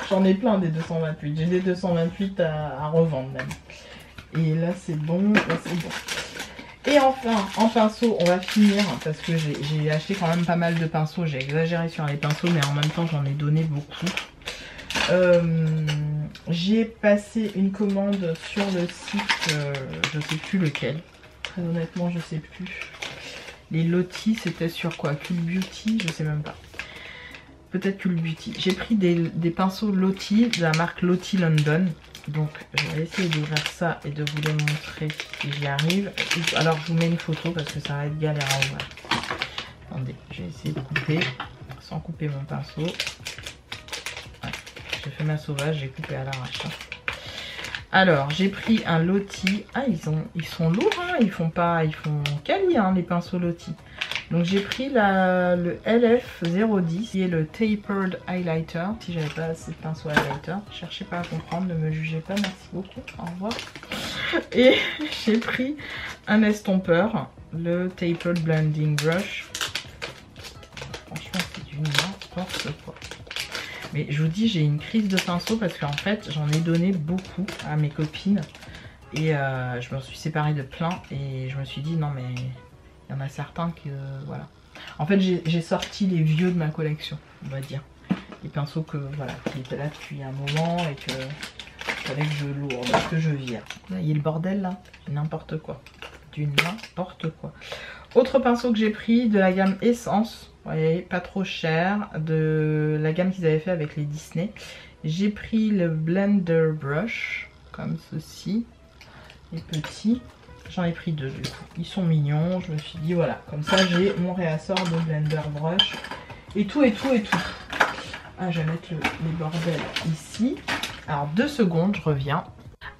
J'en ai plein des 228, j'ai des 228 à revendre même. Et là c'est bon, là c'est bon. Et enfin, en pinceau, on va finir, parce que j'ai acheté quand même pas mal de pinceaux, j'ai exagéré sur les pinceaux, mais en même temps j'en ai donné beaucoup. J'ai passé une commande sur le site, je sais plus lequel, très honnêtement je sais plus. Les Lottie, c'était sur quoi? Cult Beauty, je sais même pas. Peut-être Cult Beauty. J'ai pris des pinceaux Lottie, de la marque Lottie London. Donc je vais essayer d'ouvrir ça et de vous les montrer si j'y arrive. Alors je vous mets une photo parce que ça va être galère à ouvrir. Attendez, je vais essayer de couper sans couper mon pinceau. Ouais, j'ai fait ma sauvage, j'ai coupé à l'arrache. Alors j'ai pris un Lottie. Ah ils sont lourds, hein, ils font quali hein, les pinceaux Lottie. Donc j'ai pris le LF010 qui est le Tapered Highlighter. Si j'avais pas assez de pinceau highlighter, cherchez pas à comprendre, ne me jugez pas, merci beaucoup, au revoir. Et j'ai pris un estompeur, le Tapered Blending Brush. Franchement c'est du n'importe quoi. Mais je vous dis j'ai une crise de pinceau parce qu'en fait j'en ai donné beaucoup à mes copines. Et je me suis séparée de plein et je me suis dit non mais... Il y en a certains que voilà. En fait j'ai sorti les vieux de ma collection, on va dire. Les pinceaux que voilà, qui étaient là depuis un moment et que fallait que je lourde, que je vire. Là, il y a le bordel là, n'importe quoi. Du n'importe quoi. Autre pinceau que j'ai pris de la gamme Essence, vous voyez, pas trop cher, de la gamme qu'ils avaient fait avec les Disney. J'ai pris le Blender Brush, comme ceci, les petits. J'en ai pris 2 du coup. Ils sont mignons. Je me suis dit voilà, comme ça j'ai mon réassort de Blender Brush. Et tout. Ah, je vais mettre les bordels ici. Alors 2 secondes, je reviens.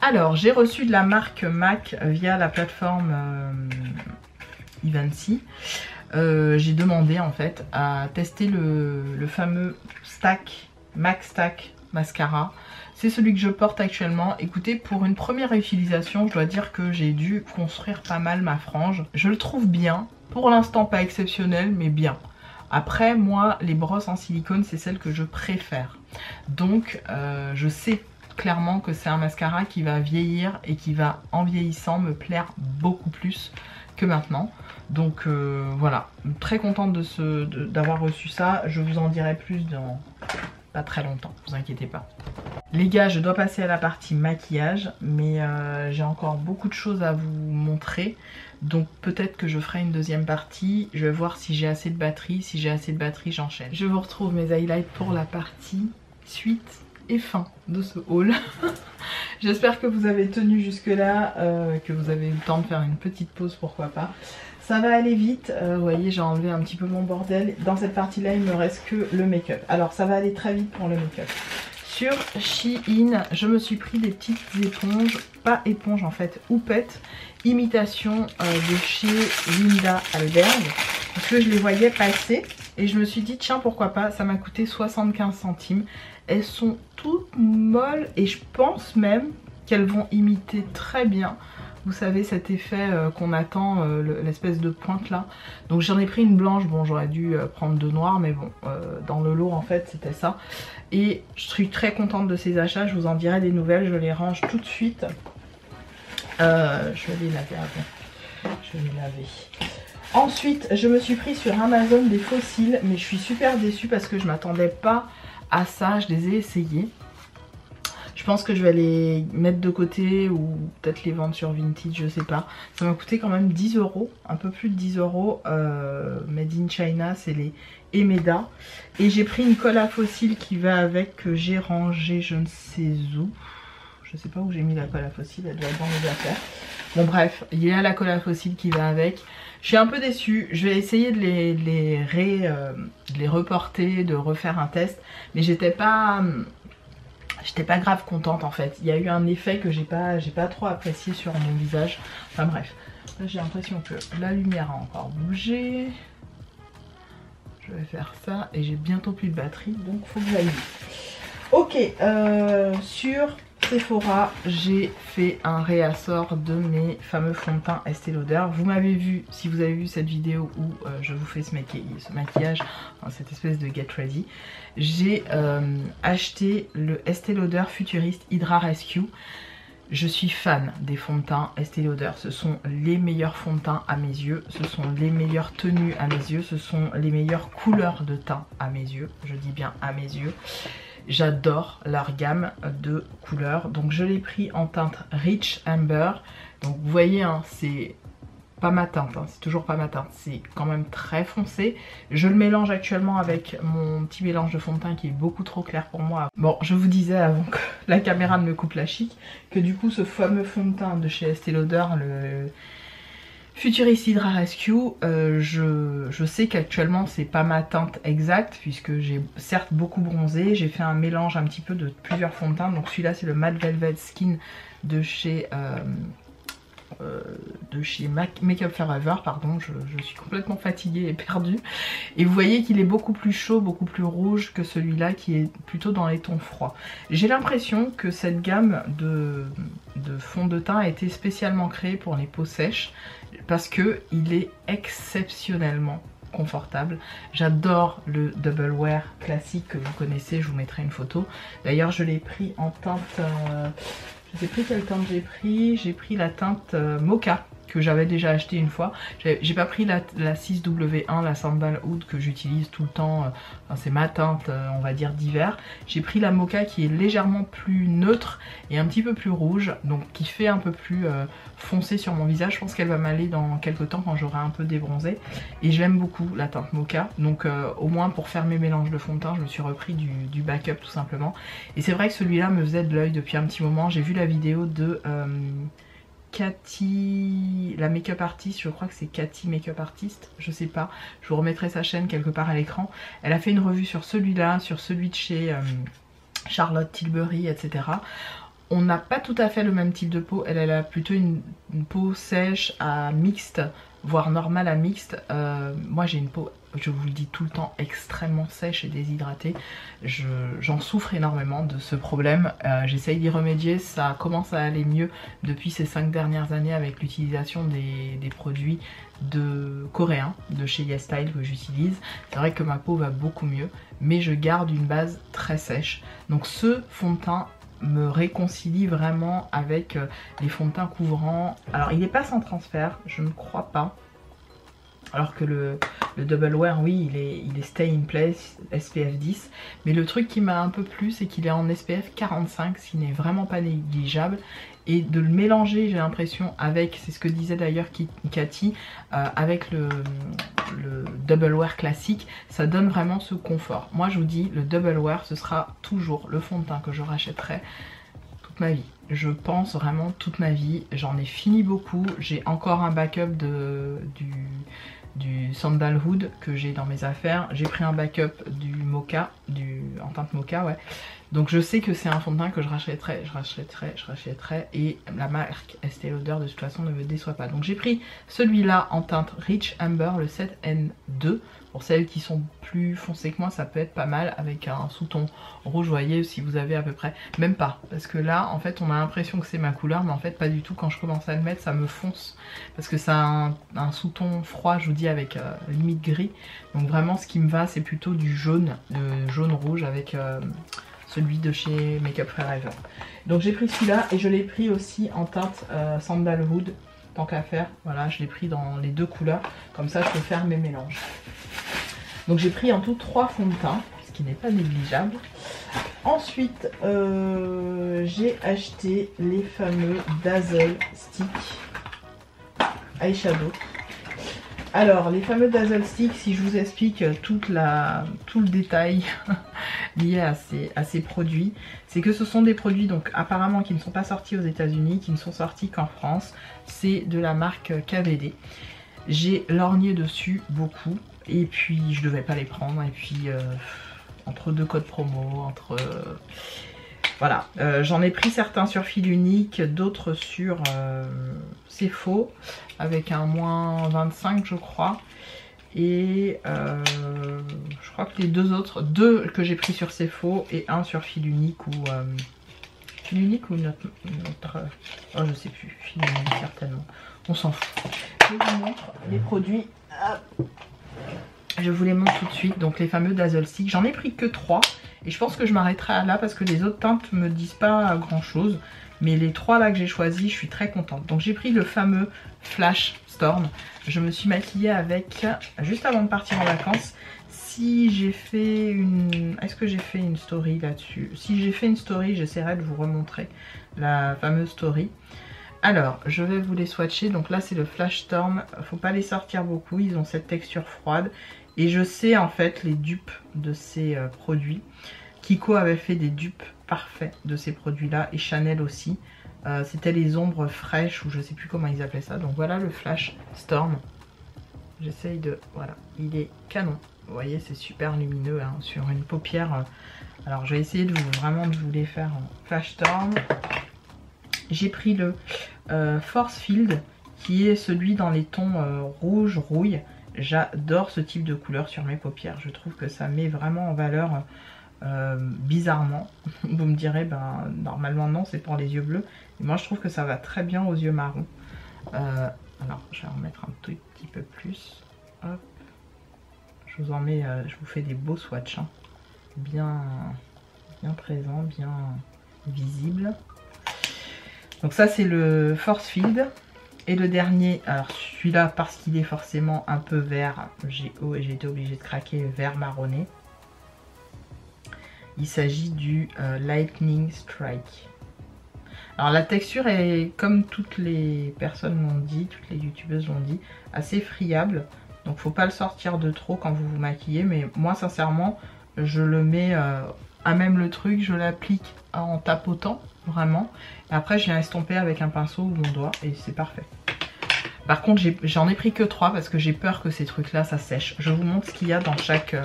Alors j'ai reçu de la marque MAC via la plateforme Evency. J'ai demandé en fait à tester le fameux MAC Stack Mascara. C'est celui que je porte actuellement. Écoutez, pour une première utilisation, je dois dire que j'ai dû construire pas mal ma frange. Je le trouve bien. Pour l'instant, pas exceptionnel, mais bien. Après, moi, les brosses en silicone, c'est celles que je préfère. Donc, je sais clairement que c'est un mascara qui va vieillir et qui va, en vieillissant, me plaire beaucoup plus que maintenant. Donc, voilà. Très contente d'avoir reçu ça. Je vous en dirai plus dans pas très longtemps, vous inquiétez pas. Les gars, je dois passer à la partie maquillage, mais j'ai encore beaucoup de choses à vous montrer. Donc peut-être que je ferai une deuxième partie. Je vais voir si j'ai assez de batterie. Si j'ai assez de batterie, j'enchaîne. Je vous retrouve mes highlights pour la partie suite et fin de ce haul. J'espère que vous avez tenu jusque là, que vous avez eu le temps de faire une petite pause, pourquoi pas. Ça va aller vite, vous voyez j'ai enlevé un petit peu mon bordel. Dans cette partie là il me reste que le make-up. Alors ça va aller très vite pour le make-up. Sur Shein, je me suis pris des petites éponges, pas éponges en fait, houppette, imitation de chez Linda Alberg. Parce que je les voyais passer et je me suis dit tiens pourquoi pas, ça m'a coûté 75 centimes. Elles sont toutes molles et je pense même qu'elles vont imiter très bien. Vous savez cet effet qu'on attend, l'espèce de pointe là. Donc j'en ai pris une blanche, bon j'aurais dû prendre deux noires mais bon dans le lot en fait c'était ça. Et je suis très contente de ces achats, je vous en dirai des nouvelles, je les range tout de suite. Je vais les laver avant, je vais les laver. Ensuite je me suis pris sur Amazon des fossiles mais je suis super déçue parce que je m'attendais pas à ça, je les ai essayés. Je pense que je vais les mettre de côté ou peut-être les vendre sur Vinted, je sais pas. Ça m'a coûté quand même 10 €, un peu plus de 10 €. Made in China, c'est les Emeda. Et j'ai pris une colle à fossiles qui va avec, que j'ai rangée je ne sais où. Je sais pas où j'ai mis la colle à fossiles, elle doit être dans mes affaires. Bon bref, il y a la colle à fossiles qui va avec. Je suis un peu déçue, je vais essayer de les reporter, de refaire un test. Mais j'étais pas grave contente en fait. Il y a eu un effet que j'ai pas trop apprécié sur mon visage. Enfin bref, là j'ai l'impression que la lumière a encore bougé. Je vais faire ça et j'ai bientôt plus de batterie donc faut que j'aille vite. Ok, sur Sephora, j'ai fait un réassort de mes fameux fonds de teint Estée Lauder. Vous m'avez vu, si vous avez vu cette vidéo où je vous fais ce maquillage, enfin, cette espèce de get ready, j'ai acheté le Estée Lauder Futurist Hydra Rescue. Je suis fan des fonds de teint Estée Lauder, ce sont les meilleurs fonds de teint à mes yeux, ce sont les meilleures tenues à mes yeux, ce sont les meilleures couleurs de teint à mes yeux, je dis bien à mes yeux. J'adore leur gamme de couleurs. Donc je l'ai pris en teinte Rich Amber. Donc vous voyez, hein, c'est pas ma teinte, hein, c'est toujours pas ma teinte. C'est quand même très foncé. Je le mélange actuellement avec mon petit mélange de fond de teint qui est beaucoup trop clair pour moi. Bon, je vous disais avant que la caméra ne me coupe la chic que du coup ce fameux fond de teint de chez Estée Lauder, le Futurist Hydra Rescue, je sais qu'actuellement c'est pas ma teinte exacte puisque j'ai certes beaucoup bronzé, j'ai fait un mélange un petit peu de plusieurs fonds de teint. Donc celui-là c'est le Matte Velvet Skin de chez Make Up Forever, pardon, je suis complètement fatiguée et perdue. Et vous voyez qu'il est beaucoup plus chaud, beaucoup plus rouge que celui-là qui est plutôt dans les tons froids. J'ai l'impression que cette gamme de fond de teint a été spécialement créée pour les peaux sèches parce que il est exceptionnellement confortable. J'adore le Double Wear classique que vous connaissez, je vous mettrai une photo. D'ailleurs je l'ai pris en teinte... je sais plus quelle teinte j'ai pris la teinte Mocha que j'avais déjà acheté une fois. J'ai pas pris la 6W1, la Sandalwood que j'utilise tout le temps, enfin, c'est ma teinte on va dire d'hiver. J'ai pris la Mocha qui est légèrement plus neutre et un petit peu plus rouge, donc qui fait un peu plus foncé sur mon visage. Je pense qu'elle va m'aller dans quelques temps quand j'aurai un peu débronzé. Et j'aime beaucoup la teinte Mocha, donc au moins pour faire mes mélanges de fond de teint je me suis repris du backup tout simplement. Et c'est vrai que celui-là me faisait de l'œil depuis un petit moment. J'ai vu la vidéo de... Cathy, la make-up artiste, je crois que c'est Cathy make-up artiste, je sais pas, je vous remettrai sa chaîne quelque part à l'écran. Elle a fait une revue sur celui-là, sur celui de chez Charlotte Tilbury, etc. On n'a pas tout à fait le même type de peau, elle a plutôt une peau sèche à mixte, voire normale à mixte. Moi j'ai une peau, je vous le dis tout le temps, extrêmement sèche et déshydratée. J'en souffre énormément de ce problème. J'essaye d'y remédier, ça commence à aller mieux depuis ces 5 dernières années avec l'utilisation des produits coréens de chez YesStyle que j'utilise. C'est vrai que ma peau va beaucoup mieux, mais je garde une base très sèche. Donc ce fond de teint me réconcilie vraiment avec les fonds de teint couvrants. Alors il n'est pas sans transfert, je ne crois pas. Alors que le Double Wear, oui, il est Stay in Place, SPF 10. Mais le truc qui m'a un peu plu, c'est qu'il est en SPF 45, ce qui n'est vraiment pas négligeable. Et de le mélanger, j'ai l'impression, avec, c'est ce que disait d'ailleurs Cathy, avec le Double Wear classique, ça donne vraiment ce confort. Moi je vous dis, le Double Wear, ce sera toujours le fond de teint que je rachèterai toute ma vie. Je pense vraiment toute ma vie. J'en ai fini beaucoup. J'ai encore un backup du Sandalwood que j'ai dans mes affaires. J'ai pris un backup du Mocha, en teinte Mocha, ouais. Donc je sais que c'est un fond de teint que je rachèterai. Et la marque Estée Lauder de toute façon ne me déçoit pas. Donc j'ai pris celui-là en teinte Rich Amber, le 7N2. Pour celles qui sont plus foncées que moi, ça peut être pas mal avec un sous-ton rouge, voyez, si vous avez à peu près. Même pas, parce que là, en fait, on a l'impression que c'est ma couleur, mais en fait, pas du tout. Quand je commence à le mettre, ça me fonce. Parce que ça a un sous-ton froid, je vous dis, avec limite gris. Donc vraiment, ce qui me va, c'est plutôt du jaune, jaune-rouge avec celui de chez Makeup Forever. Donc j'ai pris celui-là et je l'ai pris aussi en teinte Sandalwood. Tant qu'à faire, voilà, je l'ai pris dans les deux couleurs, comme ça je peux faire mes mélanges. Donc j'ai pris en tout 3 fonds de teint, ce qui n'est pas négligeable. Ensuite, j'ai acheté les fameux Dazzle Stick Eyeshadow. Alors, les fameux Dazzle Stick, si je vous explique tout le détail lié à ces produits, c'est que ce sont des produits donc apparemment qui ne sont pas sortis aux États-Unis, qui ne sont sortis qu'en France. C'est de la marque KVD. J'ai lorgné dessus beaucoup et puis je devais pas les prendre. Et puis entre deux codes promo, voilà, j'en ai pris certains sur fil unique, d'autres sur C'est Faux, avec un moins 25 je crois. Et je crois que les deux que j'ai pris sur C'est Faux et un sur fil unique ou notre oh je sais plus, fil unique certainement, on s'en fout. Je vous montre les produits. Je vous les montre tout de suite. Donc les fameux Dazzle Stick, j'en ai pris que 3 et je pense que je m'arrêterai là parce que les autres teintes me disent pas grand chose. Mais les 3 là que j'ai choisi, je suis très contente. Donc j'ai pris le fameux Flash Storm. Je me suis maquillée avec juste avant de partir en vacances. Si j'ai fait une... Est-ce que j'ai fait une story là-dessus? Si j'ai fait une story, j'essaierai de vous remontrer la fameuse story. Alors, je vais vous les swatcher. Donc là, c'est le Flash Storm. Faut pas les sortir beaucoup. Ils ont cette texture froide. Et je sais en fait les dupes de ces produits. Kiko avait fait des dupes parfaits de ces produits-là. Et Chanel aussi. C'était les ombres fraîches ou je sais plus comment ils appelaient ça. Donc voilà le Flash Storm. J'essaye de... Voilà, il est canon. Vous voyez, c'est super lumineux hein, sur une paupière. Alors je vais essayer de vous les faire en Flash Storm. J'ai pris le Force Field qui est celui dans les tons rouge, rouille. J'adore ce type de couleur sur mes paupières. Je trouve que ça met vraiment en valeur bizarrement. Vous me direz, ben normalement non, c'est pour les yeux bleus. Et moi je trouve que ça va très bien aux yeux marrons. Alors je vais en mettre un tout petit peu plus. Hop. Je vous en mets, je vous fais des beaux swatchs. Hein. Bien présent, bien visible. Donc ça c'est le Force Field. Et le dernier, alors celui-là parce qu'il est forcément un peu vert, j'ai été obligée de craquer, vert marronné. Il s'agit du Lightning Strike. Alors la texture est, comme toutes les personnes l'ont dit, toutes les youtubeuses l'ont dit, assez friable. Donc faut pas le sortir de trop quand vous vous maquillez. Mais moi sincèrement, je le mets à même le truc, je l'applique en tapotant vraiment. Et après je viens estomper avec un pinceau ou mon doigt et c'est parfait. Par contre j'en ai pris que 3 parce que j'ai peur que ces trucs là ça sèche. Je vous montre ce qu'il y a dans chaque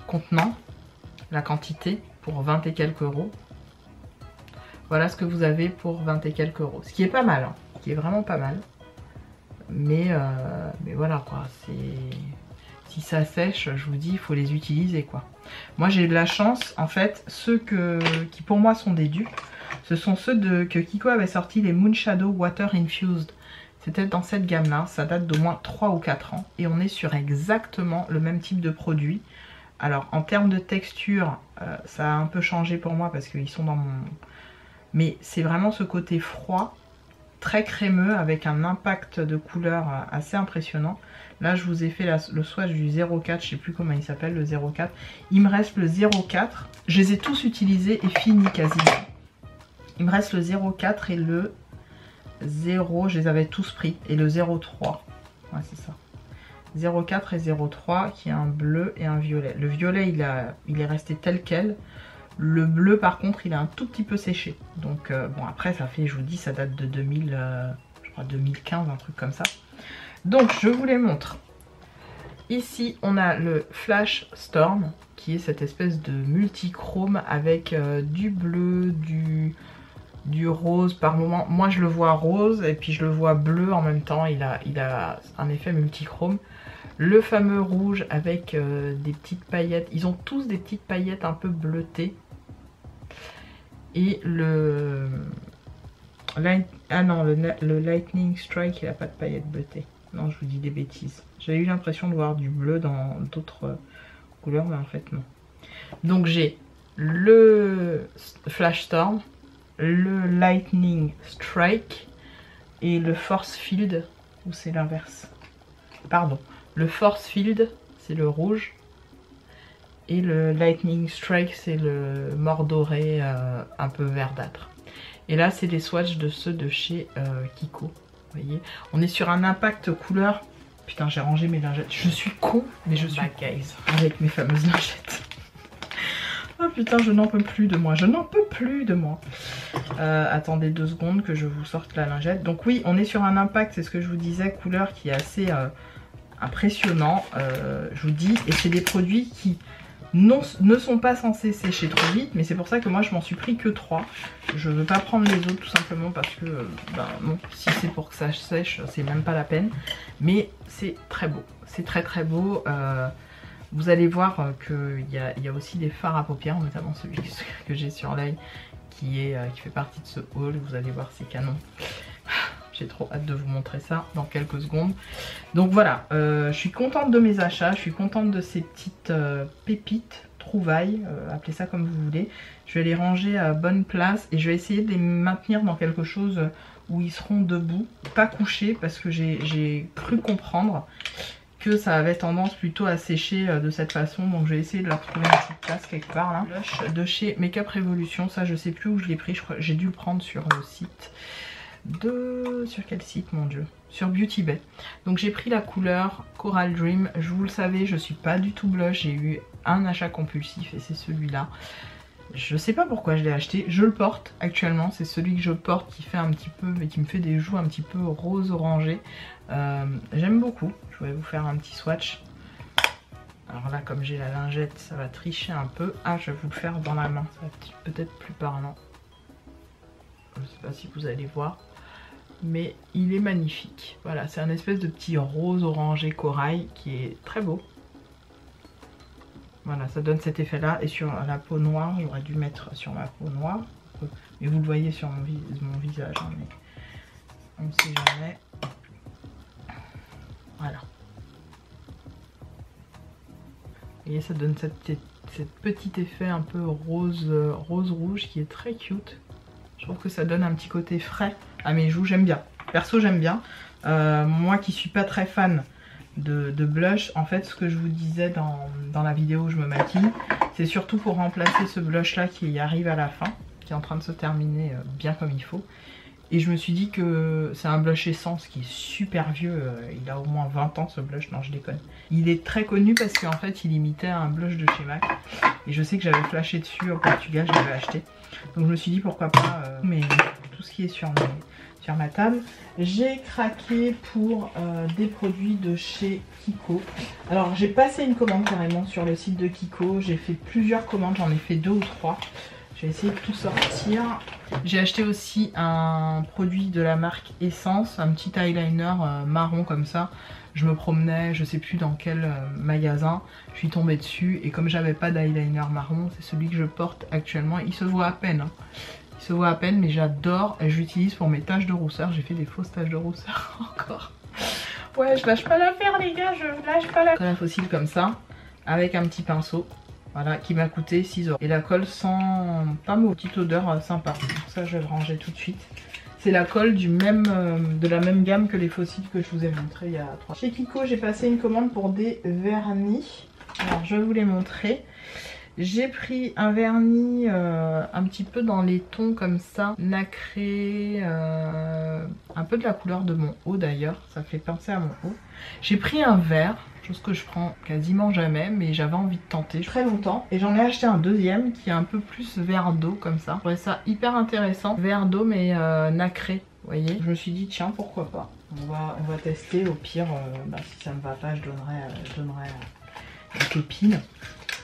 contenant, la quantité pour 20 et quelques euros. Voilà ce que vous avez pour 20 et quelques euros. Ce qui est pas mal, hein, ce qui est vraiment pas mal. Mais voilà quoi, si ça sèche, je vous dis, il faut les utiliser quoi. Moi j'ai de la chance, en fait, ceux qui pour moi sont des dupes, ce sont ceux que Kiko avait sorti, les Moon Shadow Water Infused. C'était dans cette gamme là, ça date d'au moins 3 ou 4 ans. Et on est sur exactement le même type de produit. Alors en termes de texture, ça a un peu changé pour moi parce qu'ils sont dans mon... Mais c'est vraiment ce côté froid très crémeux avec un impact de couleur assez impressionnant. Là je vous ai fait le swatch du 04, je sais plus comment il s'appelle, le 04. Il me reste le 04, je les ai tous utilisés et finis quasiment. Il me reste le 04 et le 0, je les avais tous pris, et le 03, ouais c'est ça. 04 et 03 qui est un bleu et un violet. Le violet il est resté tel quel. Le bleu par contre il est un tout petit peu séché. Donc bon après ça fait, je vous dis, ça date de 2000, je crois 2015, un truc comme ça. Donc je vous les montre. Ici on a le Flash Storm qui est cette espèce de multichrome avec du bleu, du rose par moment. Moi je le vois rose et puis je le vois bleu en même temps. Il a un effet multichrome. Le fameux rouge avec des petites paillettes. Ils ont tous des petites paillettes un peu bleutées. Et le Lightning Strike, il n'a pas de paillettes bleutées. Non, je vous dis des bêtises. J'avais eu l'impression de voir du bleu dans d'autres couleurs, mais en fait non. Donc j'ai le Flash Storm, le Lightning Strike et le Force Field, ou c'est l'inverse. Pardon. Le Force Field, c'est le rouge. Et le Lightning Strike, c'est le mordoré un peu verdâtre. Et là, c'est des swatchs de ceux de chez Kiko. Vous voyez, on est sur un impact couleur. Putain, j'ai rangé mes lingettes. Je suis con, mais je suis guys avec mes fameuses lingettes. Oh putain, je n'en peux plus de moi. Je n'en peux plus de moi. Attendez 2 secondes que je vous sorte la lingette. Donc oui, on est sur un impact, c'est ce que je vous disais, couleur qui est assez impressionnant. Je vous dis, et c'est des produits qui ne sont pas censés sécher trop vite, mais c'est pour ça que moi je m'en suis pris que 3. Je veux pas prendre les autres tout simplement parce que non, si c'est pour que ça sèche, c'est même pas la peine. Mais c'est très beau, c'est très très beau. Vous allez voir qu'il y a aussi des fards à paupières, notamment celui que j'ai sur l'œil qui fait partie de ce haul. Vous allez voir, c'est canon. J'ai trop hâte de vous montrer ça dans quelques secondes. Donc voilà, je suis contente de mes achats, je suis contente de ces petites pépites, trouvailles, appelez ça comme vous voulez. Je vais les ranger à bonne place et je vais essayer de les maintenir dans quelque chose où ils seront debout, pas couchés, parce que j'ai cru comprendre que ça avait tendance plutôt à sécher de cette façon. Donc je vais essayer de leur trouver une petite place quelque part là. Blush de chez Makeup Revolution, ça je sais plus où je l'ai pris, je crois j'ai dû le prendre sur le site. Sur quel site mon dieu? Sur Beauty Bay. Donc j'ai pris la couleur Coral Dream. Je vous le savez, je suis pas du tout blush. J'ai eu un achat compulsif et c'est celui-là. Je sais pas pourquoi je l'ai acheté. Je le porte actuellement. C'est celui que je porte qui fait un petit peu, mais qui me fait des joues un petit peu rose orangé. J'aime beaucoup. Je vais vous faire un petit swatch. Alors là, comme j'ai la lingette, ça va tricher un peu. Ah, je vais vous le faire dans la main. Ça va peut-être plus parlant. Je sais pas si vous allez voir. Mais il est magnifique. Voilà, c'est un espèce de petit rose orangé corail qui est très beau. Voilà, ça donne cet effet là. Et sur la peau noire, j'aurais dû mettre sur ma peau noire. Mais vous le voyez sur mon visage, hein, mais on ne sait jamais. Voilà. Et ça donne cette petit effet un peu rose-rouge qui est très cute. Je trouve que ça donne un petit côté frais à mes joues, j'aime bien. Perso j'aime bien. Moi qui suis pas très fan de blush, en fait ce que je vous disais dans la vidéo où je me maquille, c'est surtout pour remplacer ce blush là qui arrive à la fin, qui est en train de se terminer bien comme il faut. Et je me suis dit que c'est un blush Essence qui est super vieux, il a au moins 20 ans ce blush, non je déconne. Il est très connu parce qu'en fait il imitait un blush de chez MAC. Et je sais que j'avais flashé dessus au Portugal, je l'avais acheté. Donc je me suis dit pourquoi pas, mais tout ce qui est sur ma table. J'ai craqué pour des produits de chez Kiko. Alors j'ai passé une commande carrément sur le site de Kiko, j'ai fait plusieurs commandes, j'en ai fait 2 ou 3. Je vais essayer de tout sortir. J'ai acheté aussi un produit de la marque Essence, un petit eyeliner marron comme ça. Je me promenais, je sais plus dans quel magasin, je suis tombée dessus et comme j'avais pas d'eyeliner marron, c'est celui que je porte actuellement. Il se voit à peine, hein. Il se voit à peine, mais j'adore et j'utilise pour mes taches de rousseur. J'ai fait des fausses taches de rousseur encore. Ouais, je lâche pas l'affaire les gars, je lâche pas la... Colle fossile comme ça, avec un petit pinceau. Voilà, qui m'a coûté 6 €. Et la colle sent pas mauvaise, petite odeur sympa. Donc ça je vais le ranger tout de suite. C'est la colle de la même gamme que les fossiles que je vous ai montré il y a 3. Chez Kiko, j'ai passé une commande pour des vernis. Alors je vais vous les montrer. J'ai pris un vernis un petit peu dans les tons comme ça, nacré, un peu de la couleur de mon haut d'ailleurs, ça fait penser à mon haut. J'ai pris un vert, chose que je prends quasiment jamais, mais j'avais envie de tenter très longtemps. Et j'en ai acheté un deuxième qui est un peu plus vert d'eau comme ça. Je trouvais ça hyper intéressant, vert d'eau mais nacré, vous voyez. Je me suis dit tiens pourquoi pas, on va tester, au pire si ça me va pas je donnerai à une copine.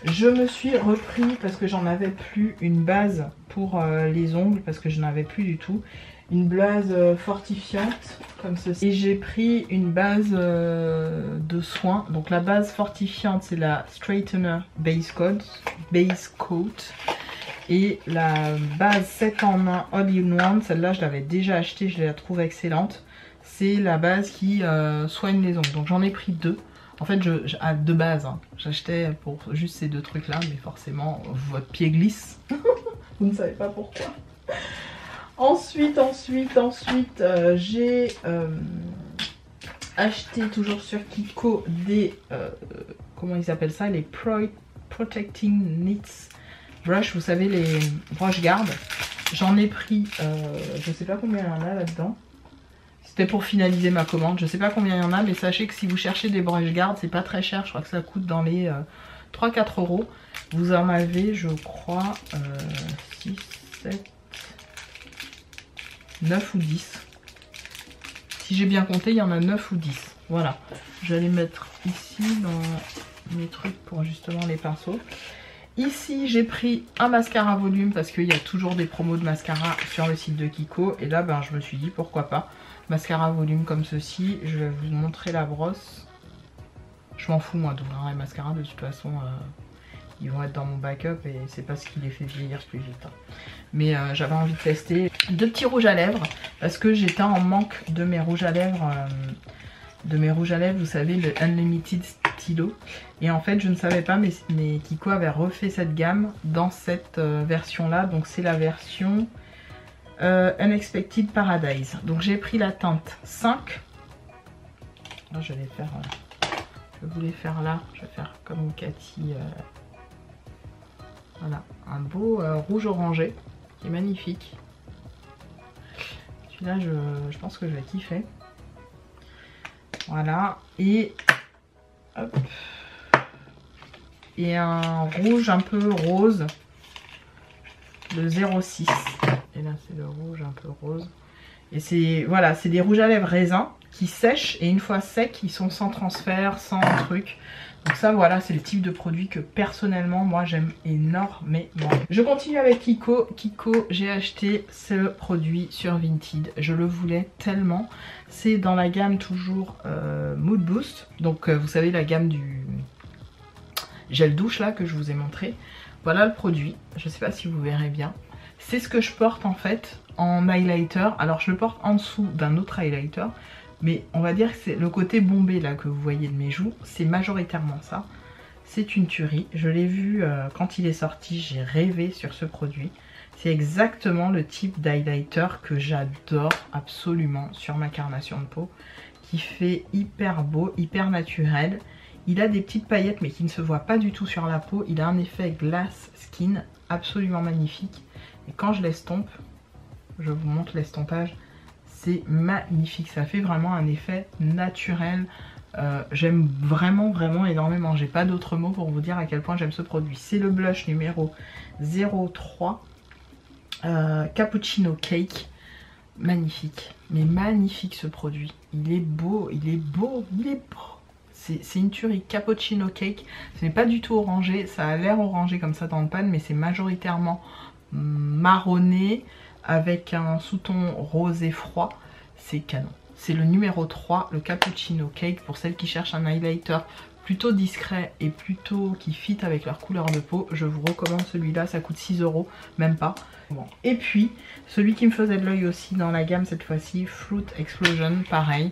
Je me suis repris, parce que j'en avais plus, une base pour les ongles, parce que je n'en avais plus du tout. Une base fortifiante, comme ceci. Et j'ai pris une base de soins. Donc la base fortifiante, c'est la Straightener Base Coat. Et la base 7 en 1 All-in-One, celle-là je l'avais déjà achetée, je la trouve excellente. C'est la base qui soigne les ongles. Donc j'en ai pris deux. En fait, de base, hein, j'achetais pour juste ces deux trucs-là, mais forcément, votre pied glisse. Vous ne savez pas pourquoi. Ensuite, j'ai acheté toujours sur Kiko des... comment ils appellent ça? Les Protecting Knits Brush. Vous savez, les brush guard. J'en ai pris, je sais pas combien il y en a là-dedans. C'était pour finaliser ma commande, je sais pas combien il y en a, mais sachez que si vous cherchez des brush guard, c'est pas très cher, je crois que ça coûte dans les 3-4 euros. Vous en avez, je crois, 6, 7, 9 ou 10. Si j'ai bien compté, il y en a 9 ou 10. Voilà, je vais les mettre ici dans mes trucs pour justement les pinceaux. Ici, j'ai pris un mascara volume parce qu'il y a toujours des promos de mascara sur le site de Kiko. Et là, je me suis dit pourquoi pas. Mascara volume comme ceci. Je vais vous montrer la brosse. Je m'en fous moi d'ouvrir les mascaras. De toute façon, ils vont être dans mon backup et c'est pas ce qui les fait vieillir plus vite. Hein. Mais j'avais envie de tester. Deux petits rouges à lèvres parce que j'étais en manque de mes rouges à lèvres. Vous savez, le Unlimited Stylo. Et en fait, je ne savais pas, mais Kiko avait refait cette gamme dans cette version-là. Donc c'est la version Unexpected Paradise. Donc j'ai pris la teinte 5. Là, je vais vous les faire là. Je vais faire comme Cathy. Voilà, un beau rouge orangé qui est magnifique. Celui-là, je pense que je vais kiffer. Voilà, et hop, et un rouge un peu rose, le 06. Et là c'est le rouge un peu rose. Et c'est voilà, c'est des rouges à lèvres raisin qui sèchent et une fois secs, ils sont sans transfert, sans truc. Donc ça voilà, c'est le type de produit que personnellement moi j'aime énormément. Je continue avec Kiko. Kiko, j'ai acheté ce produit sur Vinted. Je le voulais tellement. C'est dans la gamme toujours Mood Boost. Donc vous savez la gamme du gel douche là que je vous ai montré. Voilà le produit. Je sais pas si vous verrez bien. C'est ce que je porte en fait en highlighter. Alors je le porte en dessous d'un autre highlighter. Mais on va dire que c'est le côté bombé là que vous voyez de mes joues, c'est majoritairement ça. C'est une tuerie. Je l'ai vu quand il est sorti, j'ai rêvé sur ce produit. C'est exactement le type d'highlighter que j'adore absolument sur ma carnation de peau. Qui fait hyper beau, hyper naturel. Il a des petites paillettes mais qui ne se voient pas du tout sur la peau. Il a un effet glass skin absolument magnifique. Et quand je l'estompe, je vous montre l'estompage. C'est magnifique, ça fait vraiment un effet naturel. J'aime vraiment énormément. J'ai pas d'autres mots pour vous dire à quel point j'aime ce produit. C'est le blush numéro 03 Cappuccino Cake. Magnifique, mais magnifique ce produit. Il est beau, il est beau, il est beau. C'est une tuerie. Cappuccino Cake. Ce n'est pas du tout orangé. Ça a l'air orangé comme ça dans le pan, mais c'est majoritairement marronné. Avec un sous-ton rose et froid, c'est canon. C'est le numéro 3, le Cappuccino Cake, pour celles qui cherchent un highlighter plutôt discret et plutôt qui fit avec leur couleur de peau. Je vous recommande celui-là, ça coûte 6 €, même pas. Bon. Et puis, celui qui me faisait de l'œil aussi dans la gamme cette fois-ci, Fruit Explosion, pareil.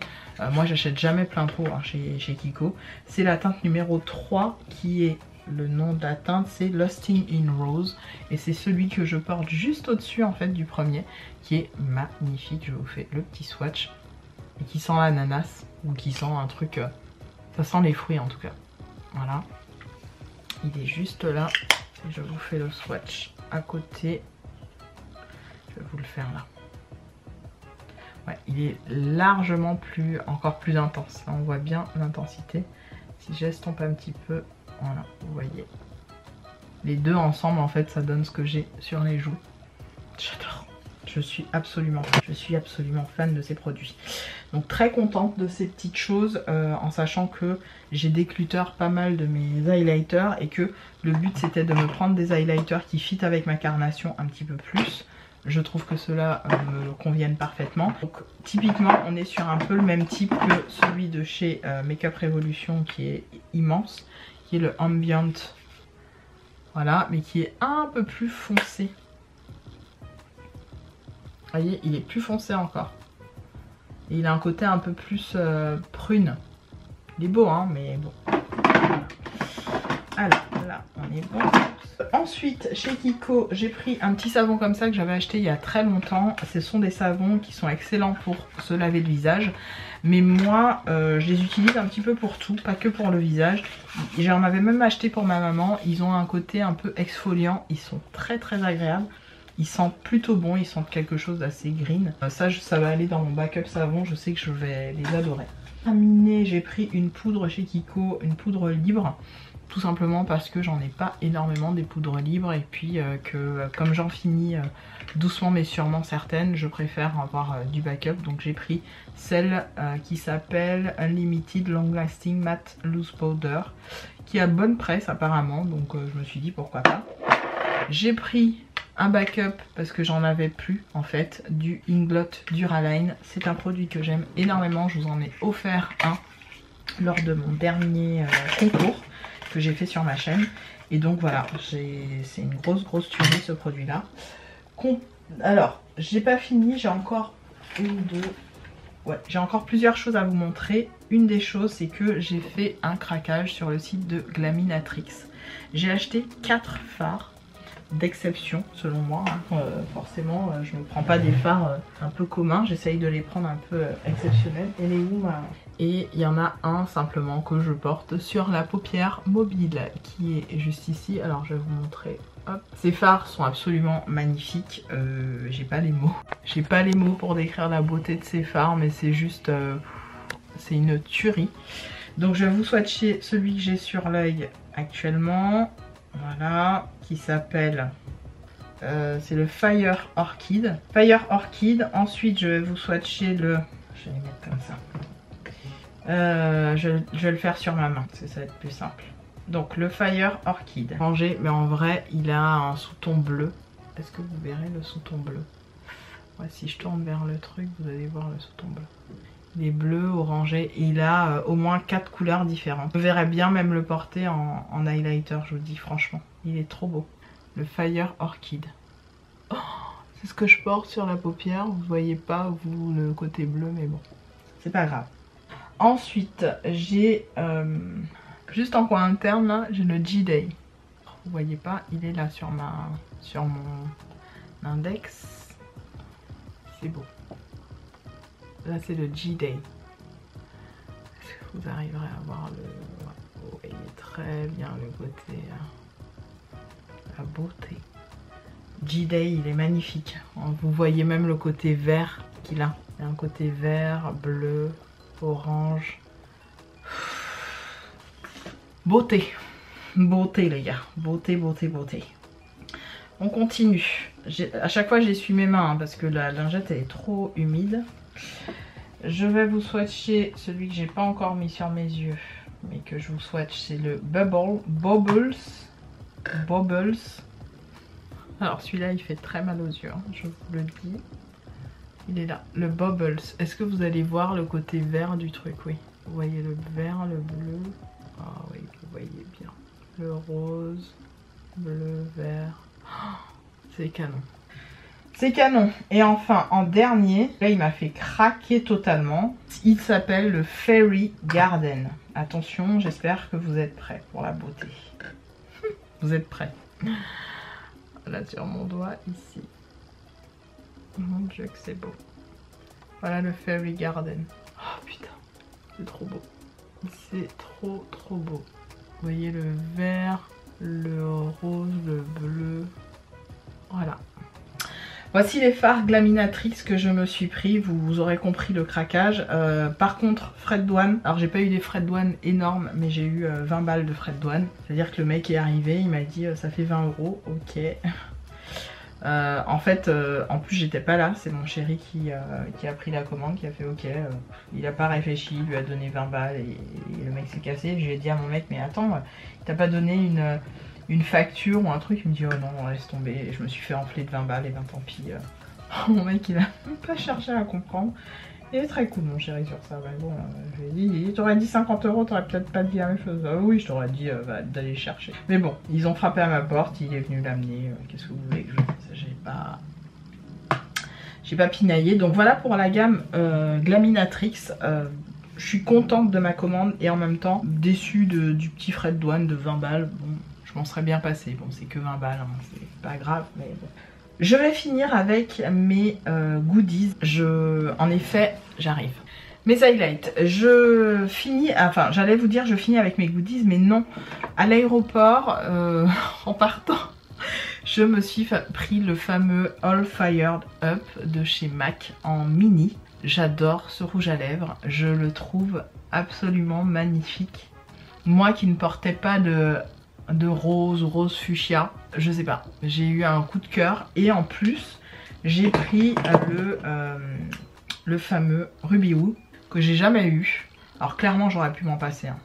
Moi, j'achète jamais plein pot hein, chez Kiko. C'est la teinte numéro 3 qui est le nom de la teinte c'est Lusting in Rose. Et c'est celui que je porte juste au-dessus en fait du premier, qui est magnifique. Je vous fais le petit swatch. Et qui sent l'ananas, ou qui sent un truc... ça sent les fruits en tout cas. Voilà. Il est juste là. Et je vous fais le swatch à côté. Je vais vous le faire là. Ouais, il est largement encore plus intense. Là, on voit bien l'intensité. Si j'estompe un petit peu, voilà, vous voyez. Les deux ensemble, en fait, ça donne ce que j'ai sur les joues. J'adore. Je suis absolument fan de ces produits. Donc très contente de ces petites choses, en sachant que j'ai déclutter pas mal de mes highlighters et que le but c'était de me prendre des highlighters qui fit avec ma carnation un petit peu plus. Je trouve que ceux-là me conviennent parfaitement. Donc typiquement on est sur un peu le même type que celui de chez Makeup Revolution qui est immense, qui est le Ambient. Voilà, mais qui est un peu plus foncé. Vous voyez, il est plus foncé encore. Et il a un côté un peu plus prune. Il est beau, hein, mais bon. Alors, là, on est bon. Ensuite, chez Kiko, j'ai pris un petit savon comme ça que j'avais acheté il y a très longtemps. Ce sont des savons qui sont excellents pour se laver le visage. Mais moi, je les utilise un petit peu pour tout, pas que pour le visage. J'en avais même acheté pour ma maman. Ils ont un côté un peu exfoliant. Ils sont très très agréables. Ils sentent plutôt bon, ils sentent quelque chose d'assez green. Ça va aller dans mon backup savon, je sais que je vais les adorer. Terminé, j'ai pris une poudre chez Kiko, une poudre libre. Tout simplement parce que j'en ai pas énormément des poudres libres. Et puis que comme j'en finis doucement mais sûrement certaines, je préfère avoir du backup. Donc j'ai pris celle qui s'appelle Unlimited Long Lasting Matte Loose Powder. Qui a bonne presse apparemment, donc je me suis dit pourquoi pas. J'ai pris un backup parce que j'en avais plus en fait, du Inglot Duraline. C'est un produit que j'aime énormément, je vous en ai offert un lors de mon dernier concours que j'ai fait sur ma chaîne. Et donc voilà, c'est une grosse tuerie ce produit là. Alors, j'ai pas fini, j'ai encore j'ai encore plusieurs choses à vous montrer. Une des choses c'est que j'ai fait un craquage sur le site de Glaminatrix. J'ai acheté 4 fards d'exception selon moi, hein. Forcément je ne prends pas des fards un peu communs, j'essaye de les prendre un peu exceptionnels. Elle est où Et il y en a un simplement que je porte sur la paupière mobile qui est juste ici. Alors je vais vous montrer. Hop. Ces fards sont absolument magnifiques, j'ai pas les mots. J'ai pas les mots pour décrire la beauté de ces fards, mais c'est juste c'est une tuerie. Donc je vais vous swatcher celui que j'ai sur l'œil actuellement. Voilà, qui s'appelle, c'est le Fire Orchid. Fire Orchid, ensuite je vais vous swatcher le, je vais les mettre comme ça. Je vais le faire sur ma main, ça va être plus simple. Donc le Fire Orchid, rangé, mais en vrai il a un sous-ton bleu. Est-ce que vous verrez le sous-ton bleu? Ouais, si je tourne vers le truc, vous allez voir le sous-ton bleu. Il est bleu, orangé, et il a au moins 4 couleurs différentes. Je verrais bien même le porter en highlighter, je vous dis franchement. Il est trop beau. Le Fire Orchid. Oh, c'est ce que je porte sur la paupière. Vous voyez pas, vous, le côté bleu, mais bon. C'est pas grave. Ensuite, j'ai, juste en coin interne, là, j'ai le G-Day. Vous voyez pas, il est là sur mon index. C'est beau. Là c'est le G-Day. Est-ce que vous arriverez à voir le... Oh, il est très bien le côté... La beauté. G-Day, il est magnifique. Vous voyez même le côté vert qu'il a. Il y a un côté vert, bleu, orange. Beauté. Beauté les gars. Beauté, beauté, beauté. On continue. À chaque fois j'essuie mes mains hein, parce que la lingette elle est trop humide. Je vais vous swatcher celui que j'ai pas encore mis sur mes yeux, mais que je vous swatch, c'est le Bubbles. Alors celui-là il fait très mal aux yeux, hein, je vous le dis. Il est là, le Bubbles. Est-ce que vous allez voir le côté vert du truc? Oui. Vous voyez le vert, le bleu. Ah oui, vous voyez bien. Le rose, bleu, vert. Oh, c'est canon. C'est canon. Et enfin, en dernier, là il m'a fait craquer totalement. Il s'appelle le Fairy Garden. Attention, j'espère que vous êtes prêts pour la beauté. Vous êtes prêts? Là sur mon doigt ici. Mon dieu que c'est beau. Voilà le Fairy Garden. Oh putain, c'est trop beau. C'est trop beau. Vous voyez le vert, le rose, le bleu. Voilà. Voici les fards Glaminatrix que je me suis pris, vous aurez compris le craquage. Par contre, frais de douane, alors j'ai pas eu des frais de douane énormes, mais j'ai eu 20 balles de frais de douane. C'est-à-dire que le mec est arrivé, il m'a dit ça fait 20 €, ok. En fait, en plus j'étais pas là, c'est mon chéri qui a pris la commande, qui a fait ok. Il a pas réfléchi, il lui a donné 20 balles et le mec s'est cassé. Je lui ai dit à mon mec, mais attends, il t'a pas donné une facture ou un truc? Il me dit oh non, laisse tomber. Et je me suis fait enfler de 20 balles et ben tant pis. Mon mec il a même pas cherché à comprendre. Il est très cool mon chéri sur ça. Ben bon, je lui ai dit, t'aurais dit 50 €, t'aurais peut-être pas dit la même chose. Oui, je t'aurais dit d'aller chercher. Mais bon, ils ont frappé à ma porte, il est venu l'amener. Qu'est-ce que vous voulez que je fasse? J'ai pas pinaillé. Donc voilà pour la gamme Glaminatrix. Je suis contente de ma commande et en même temps déçue du petit frais de douane de 20 balles. Bon, je m'en serais bien passé. Bon, c'est que 20 balles, hein, c'est pas grave, mais bon. Je vais finir avec mes goodies. En effet, j'arrive. Mes highlights. Je finis, enfin, j'allais vous dire je finis avec mes goodies, mais non. À l'aéroport, en partant, je me suis pris le fameux All Fired Up de chez MAC en mini. J'adore ce rouge à lèvres. Je le trouve absolument magnifique. Moi qui ne portais pas de rose ou rose fuchsia, je sais pas, j'ai eu un coup de cœur et en plus j'ai pris le fameux Ruby Woo que j'ai jamais eu. Alors clairement j'aurais pu m'en passer, hein.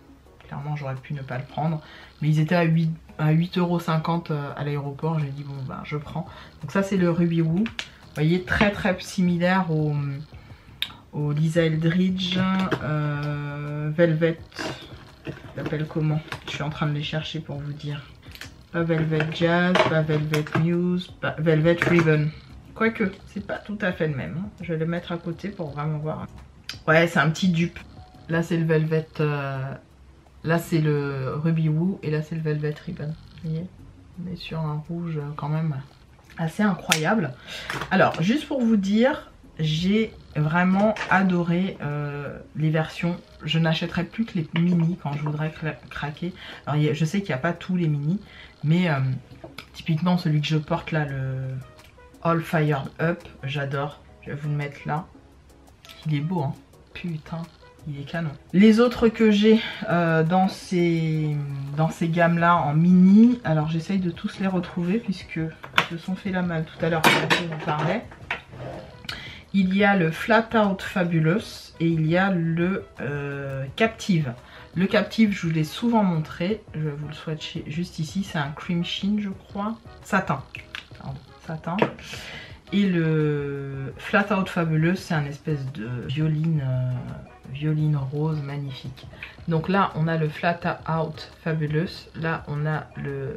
Clairement j'aurais pu ne pas le prendre, mais ils étaient à 8,50 € à l'aéroport. J'ai dit bon bah je prends. Donc ça c'est le Ruby Woo, vous voyez, très similaire au Lisa Eldridge Velvet. S'appelle comment? Je suis en train de les chercher pour vous dire. Pas Velvet Jazz, pas Velvet Muse, pas Velvet Ribbon. Quoique, c'est pas tout à fait le même. Hein. Je vais le mettre à côté pour vraiment voir. Ouais, c'est un petit dupe. Là, c'est le Velvet... Là, c'est le Ruby Woo et là, c'est le Velvet Ribbon. Vous voyez? On est sur un rouge quand même assez incroyable. Alors, juste pour vous dire... J'ai vraiment adoré les versions. Je n'achèterai plus que les mini quand je voudrais craquer. Alors je sais qu'il n'y a pas tous les mini, mais typiquement celui que je porte là, le All Fired Up, j'adore. Je vais vous le mettre là. Il est beau, hein. Putain, il est canon. Les autres que j'ai dans ces gammes là en mini, alors j'essaye de tous les retrouver puisque ils se sont fait la malle tout à l'heure quand on parlait. Il y a le Flat Out Fabulous et il y a le Captive. Le Captive, je vous l'ai souvent montré. Je vais vous le swatcher juste ici. C'est un cream sheen, je crois. Satin. Pardon, satin. Et le Flat Out Fabulous, c'est un espèce de violine rose magnifique. Donc là, on a le Flat Out Fabulous. Là, on a le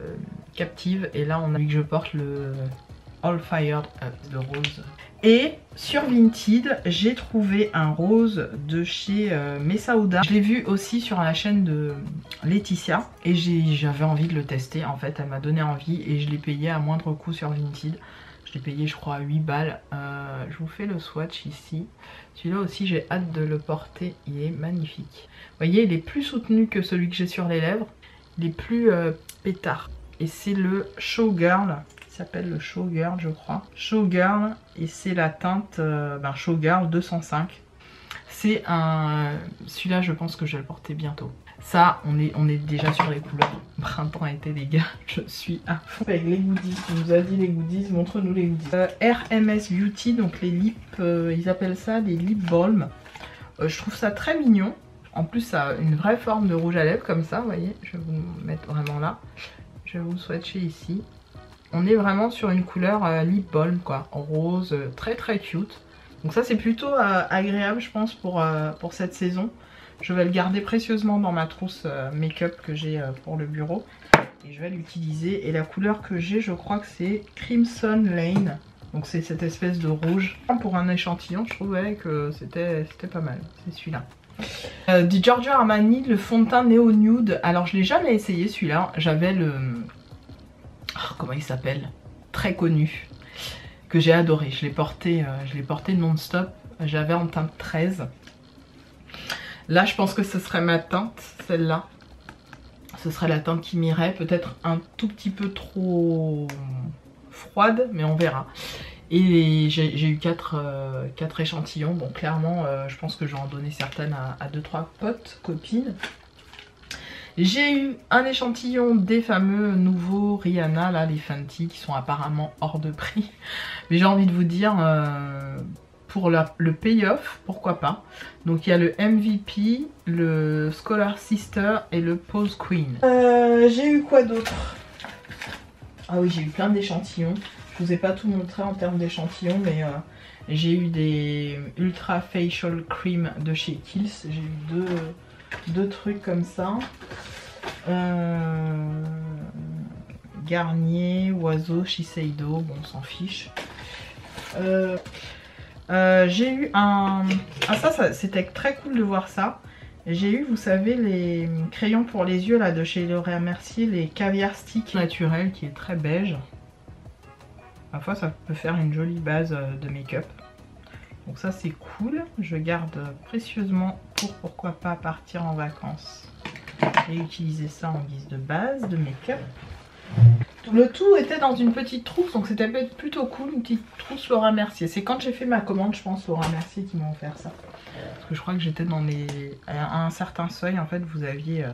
Captive. Et là, on a celui que je porte, le All Fired Up, de rose. Et sur Vinted, j'ai trouvé un rose de chez Messaouda. Je l'ai vu aussi sur la chaîne de Laetitia et j'avais envie de le tester. En fait, elle m'a donné envie et je l'ai payé à moindre coût sur Vinted. Je l'ai payé, je crois, à 8 balles. Je vous fais le swatch ici. Celui-là aussi, j'ai hâte de le porter. Il est magnifique. Vous voyez, il est plus soutenu que celui que j'ai sur les lèvres. Il est plus pétard. Et c'est le Showgirl. Il s'appelle le Showgirl, je crois. Showgirl, et c'est la teinte Showgirl 205. C'est un... Celui-là, je pense que je vais le porter bientôt. Ça, on est déjà sur les couleurs. Printemps-été, les gars, je suis à fond avec les goodies. Tu nous as dit les goodies, montre-nous les goodies. RMS Beauty, donc les lips, ils appellent ça des lip balm. Je trouve ça très mignon. En plus, ça a une vraie forme de rouge à lèvres, comme ça, vous voyez. Je vais vous mettre vraiment là. Je vais vous swatcher ici. On est vraiment sur une couleur lip balm, quoi, en rose, très cute. Donc ça c'est plutôt agréable, je pense, pour cette saison. Je vais le garder précieusement dans ma trousse make-up que j'ai pour le bureau. Et je vais l'utiliser. Et la couleur que j'ai, je crois que c'est Crimson Lane. Donc c'est cette espèce de rouge. Pour un échantillon, je trouvais que c'était pas mal. C'est celui-là. Du Giorgio Armani, le fond de teint Néo Nude. Alors je l'ai jamais essayé celui-là. J'avais oh, comment il s'appelle, très connu, que j'ai adoré. Je l'ai porté non-stop. J'avais en teinte 13. Là, je pense que ce serait ma teinte, celle-là. Ce serait la teinte qui m'irait, peut-être un tout petit peu trop froide, mais on verra. Et j'ai eu 4 échantillons, bon clairement je pense que je vais en donner certaines à 2-3 potes, copines. J'ai eu un échantillon des fameux nouveaux Rihanna, là, les Fenty, qui sont apparemment hors de prix. Mais j'ai envie de vous dire, pour le payoff, pourquoi pas. Donc il y a le MVP, le Scholar Sister et le Pose Queen. J'ai eu quoi d'autre? Ah oui, j'ai eu plein d'échantillons. Je vous ai pas tout montré en termes d'échantillons, mais j'ai eu des Ultra Facial Cream de chez Kiehl's. J'ai eu deux trucs comme ça. Garnier, Oiseau, Shiseido, bon on s'en fiche. J'ai eu un... Ah ça c'était très cool de voir ça. J'ai eu, vous savez, les crayons pour les yeux là de chez Laura Mercier, les Caviar Stick naturels qui est très beige. Parfois ça peut faire une jolie base de make-up. Donc ça c'est cool, je garde précieusement pour pourquoi pas partir en vacances et utiliser ça en guise de base de make-up. Le tout était dans une petite trousse, donc c'était plutôt cool, une petite trousse Laura Mercier. C'est quand j'ai fait ma commande, je pense, Laura Mercier qui m'a offert ça. Parce que je crois que j'étais dans les... À un certain seuil, en fait, vous aviez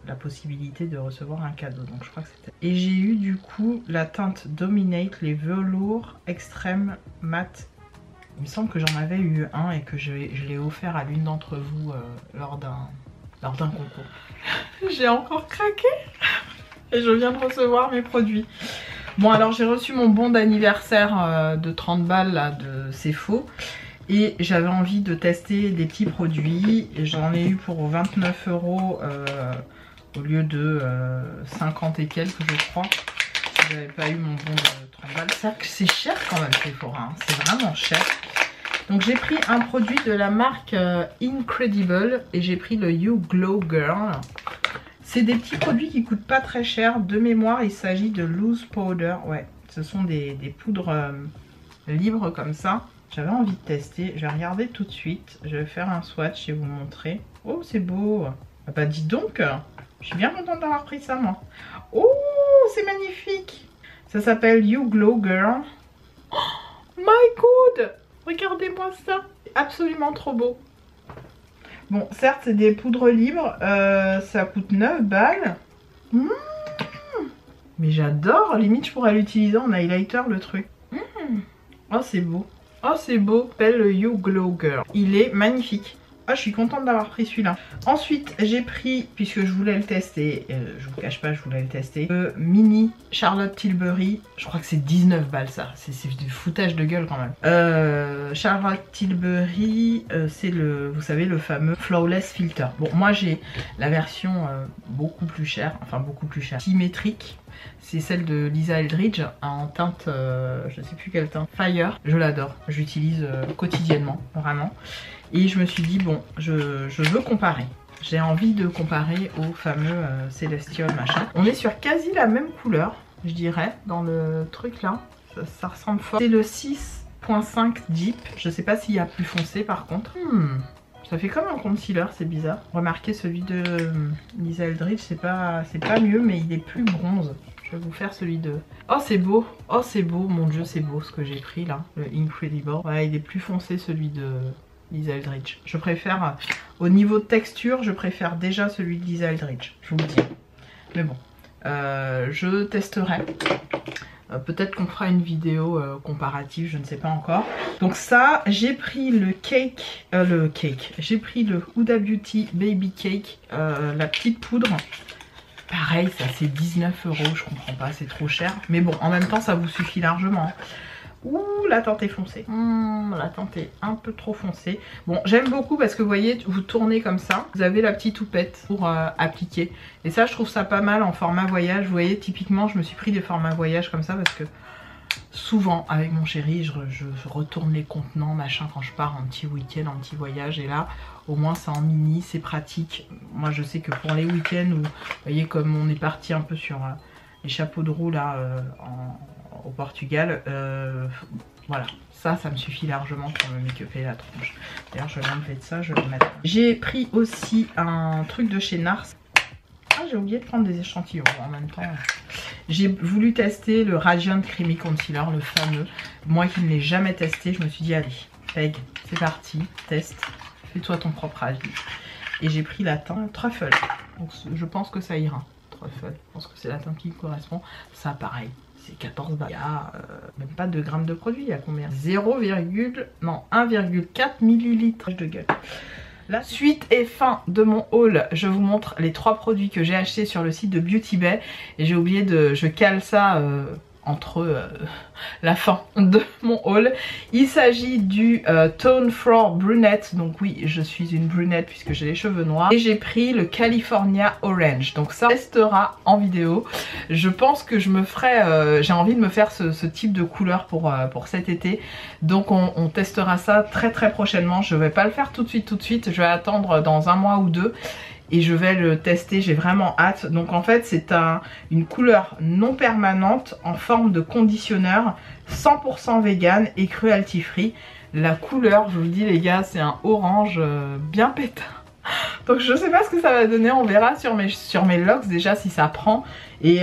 la possibilité de recevoir un cadeau. Donc je crois que c'était... Et j'ai eu du coup la teinte Dominate, les velours extrême mat. Il me semble que j'en avais eu un et que je l'ai offert à l'une d'entre vous lors d'un concours. J'ai encore craqué. Et je viens de recevoir mes produits. Bon alors j'ai reçu mon bon d'anniversaire de 30 balles là de C'est Faux. Et j'avais envie de tester des petits produits. J'en ai eu pour 29 € au lieu de 50 et quelques je crois. Si j'avais pas eu mon bon de 30 balles. C'est vrai que c'est cher quand même Sephora, hein. C'est vraiment cher. Donc j'ai pris un produit de la marque Incredible. Et j'ai pris le You Glow Girl. C'est des petits produits qui coûtent pas très cher. De mémoire, il s'agit de loose powder. Ouais, ce sont des poudres libres comme ça. J'avais envie de tester. Je vais regarder tout de suite. Je vais faire un swatch et vous montrer. Oh, c'est beau. Ah bah dis donc. Je suis bien contente d'avoir pris ça, moi. Oh, c'est magnifique. Ça s'appelle You Glow Girl. Oh, my God. Regardez-moi ça. Absolument trop beau. Bon, certes, c'est des poudres libres, ça coûte 9 balles. Mais j'adore, limite, je pourrais l'utiliser en highlighter, le truc. Oh, c'est beau. Oh, c'est beau. S'appelle le You Glow Girl. Il est magnifique. Ah, je suis contente d'avoir pris celui-là. Ensuite, j'ai pris, puisque je voulais le tester, je vous cache pas, je voulais le tester, le mini Charlotte Tilbury. Je crois que c'est 19 balles ça. C'est du foutage de gueule quand même. Charlotte Tilbury, c'est le, vous savez, le fameux Flawless Filter. Bon, moi j'ai la version beaucoup plus chère, enfin beaucoup plus chère, symétrique. C'est celle de Lisa Eldridge en teinte, je sais plus quelle teinte, Fire. Je l'adore, j'utilise quotidiennement, vraiment. Et je me suis dit, bon, je veux comparer. J'ai envie de comparer au fameux Celestial machin. On est sur quasi la même couleur, je dirais, dans le truc là. Ça ressemble fort. C'est le 6.5 Deep. Je sais pas s'il y a plus foncé par contre. Ça fait comme un concealer, c'est bizarre. Remarquez celui de Lisa Eldridge, c'est pas mieux, mais il est plus bronze. Je vais vous faire celui de... Oh, c'est beau. Oh, c'est beau. Mon Dieu, c'est beau ce que j'ai pris là. Le Incredible. Ouais, il est plus foncé celui de Lisa Eldridge. Je préfère, au niveau de texture, je préfère déjà celui de Lisa Eldridge. Je vous le dis. Mais bon, je testerai. Peut-être qu'on fera une vidéo comparative, je ne sais pas encore. Donc ça, j'ai pris le cake, j'ai pris le Huda Beauty Baby Cake, la petite poudre. Pareil, ça c'est 19 €, je comprends pas, c'est trop cher. Mais bon, en même temps, ça vous suffit largement. Ouh, la teinte est foncée. La teinte est un peu trop foncée. Bon, j'aime beaucoup parce que vous voyez, vous tournez comme ça. Vous avez la petite houppette pour appliquer. Et ça, je trouve ça pas mal en format voyage. Vous voyez, typiquement, je me suis pris des formats voyage comme ça parce que souvent, avec mon chéri, je retourne les contenants, machin, quand je pars en petit week-end, en petit voyage. Et là, au moins, c'est en mini, c'est pratique. Moi, je sais que pour les week-ends où, vous voyez, comme on est parti un peu sur les chapeaux de roue là au Portugal. Voilà, ça me suffit largement pour me make-upper la tronche. D'ailleurs je vais m'enlever de ça, je vais le mettre. J'ai pris aussi un truc de chez Nars. Ah, j'ai oublié de prendre des échantillons en même temps. J'ai voulu tester le Radiant Creamy Concealer, le fameux. Moi qui ne l'ai jamais testé, je me suis dit allez, Peg, c'est parti, teste, fais-toi ton propre avis. Et j'ai pris la teinte Truffle. Donc je pense que ça ira. Truffle, je pense que c'est la teinte qui correspond. Ça pareil, c'est 14 balles. Il y a même pas 2 grammes de produit, il y a combien? 1,4 millilitres de gueule. La suite et fin de mon haul, je vous montre les 3 produits que j'ai achetés sur le site de Beauty Bay. Et j'ai oublié de... je cale ça entre la fin de mon haul. Il s'agit du Tone for Brunette. Donc oui, je suis une brunette puisque j'ai les cheveux noirs. Et j'ai pris le California Orange. Donc ça restera en vidéo. Je pense que je me ferai... j'ai envie de me faire ce type de couleur pour cet été. Donc on testera ça très prochainement. Je vais pas le faire tout de suite. Je vais attendre dans 1 mois ou 2. Et je vais le tester, j'ai vraiment hâte. Donc en fait c'est une couleur non permanente en forme de conditionneur 100% vegan et cruelty free. La couleur, je vous le dis les gars, c'est un orange bien pétain. Donc je sais pas ce que ça va donner, on verra sur mes locks déjà si ça prend. Et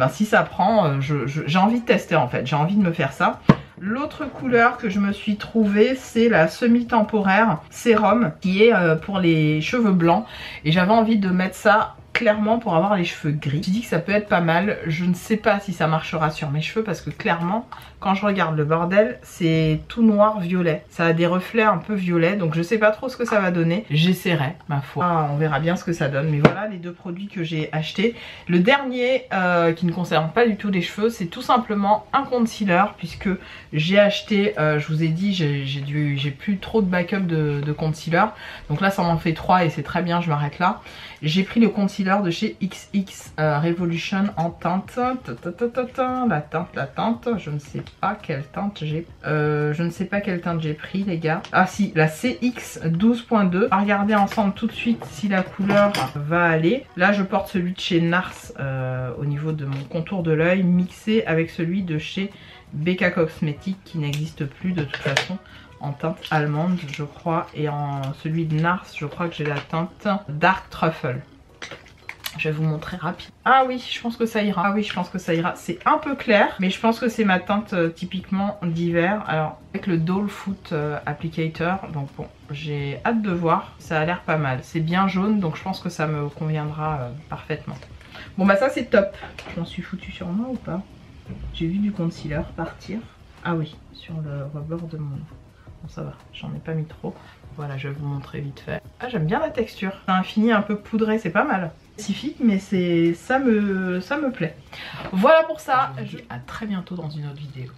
si ça prend, j'ai envie de tester en fait, j'ai envie de me faire ça. L'autre couleur que je me suis trouvée, c'est la semi-temporaire sérum qui est pour les cheveux blancs. Et j'avais envie de mettre ça clairement pour avoir les cheveux gris. Je dis que ça peut être pas mal. Je ne sais pas si ça marchera sur mes cheveux parce que clairement, quand je regarde le bordel, c'est tout noir violet. Ça a des reflets un peu violets, donc je sais pas trop ce que ça va donner. J'essaierai, ma foi. On verra bien ce que ça donne. Mais voilà les 2 produits que j'ai achetés. Le dernier, qui ne concerne pas du tout les cheveux, c'est tout simplement un concealer puisque j'ai acheté, je vous ai dit, j'ai plus trop de backup de concealer. Donc là, ça m'en fait 3 et c'est très bien, je m'arrête là. J'ai pris le concealer de chez XX Revolution en teinte. La teinte, je ne sais pas quelle teinte j'ai. Je ne sais pas quelle teinte j'ai pris les gars. Ah si, la CX 12.2. On va regarder ensemble tout de suite si la couleur va aller. Là je porte celui de chez Nars au niveau de mon contour de l'œil, mixé avec celui de chez BK Cosmetics qui n'existe plus de toute façon. En teinte allemande je crois, et en celui de Nars je crois que j'ai la teinte Dark Truffle. Je vais vous montrer rapide. Ah oui, je pense que ça ira. Ah oui, je pense que ça ira. C'est un peu clair, mais je pense que c'est ma teinte typiquement d'hiver. Alors, avec le Doll Foot Applicator. Donc bon, j'ai hâte de voir. Ça a l'air pas mal. C'est bien jaune, donc je pense que ça me conviendra parfaitement. Bon bah ça c'est top. Je m'en suis foutu sur moi ou pas? J'ai vu du concealer partir. Ah oui, sur le rebord de mon... Bon ça va, j'en ai pas mis trop. Voilà, je vais vous montrer vite fait. Ah, j'aime bien la texture. C'est un fini un peu poudré, c'est pas mal. Spécifique, mais ça me plaît. Voilà pour ça. Je vous dis à très bientôt dans une autre vidéo.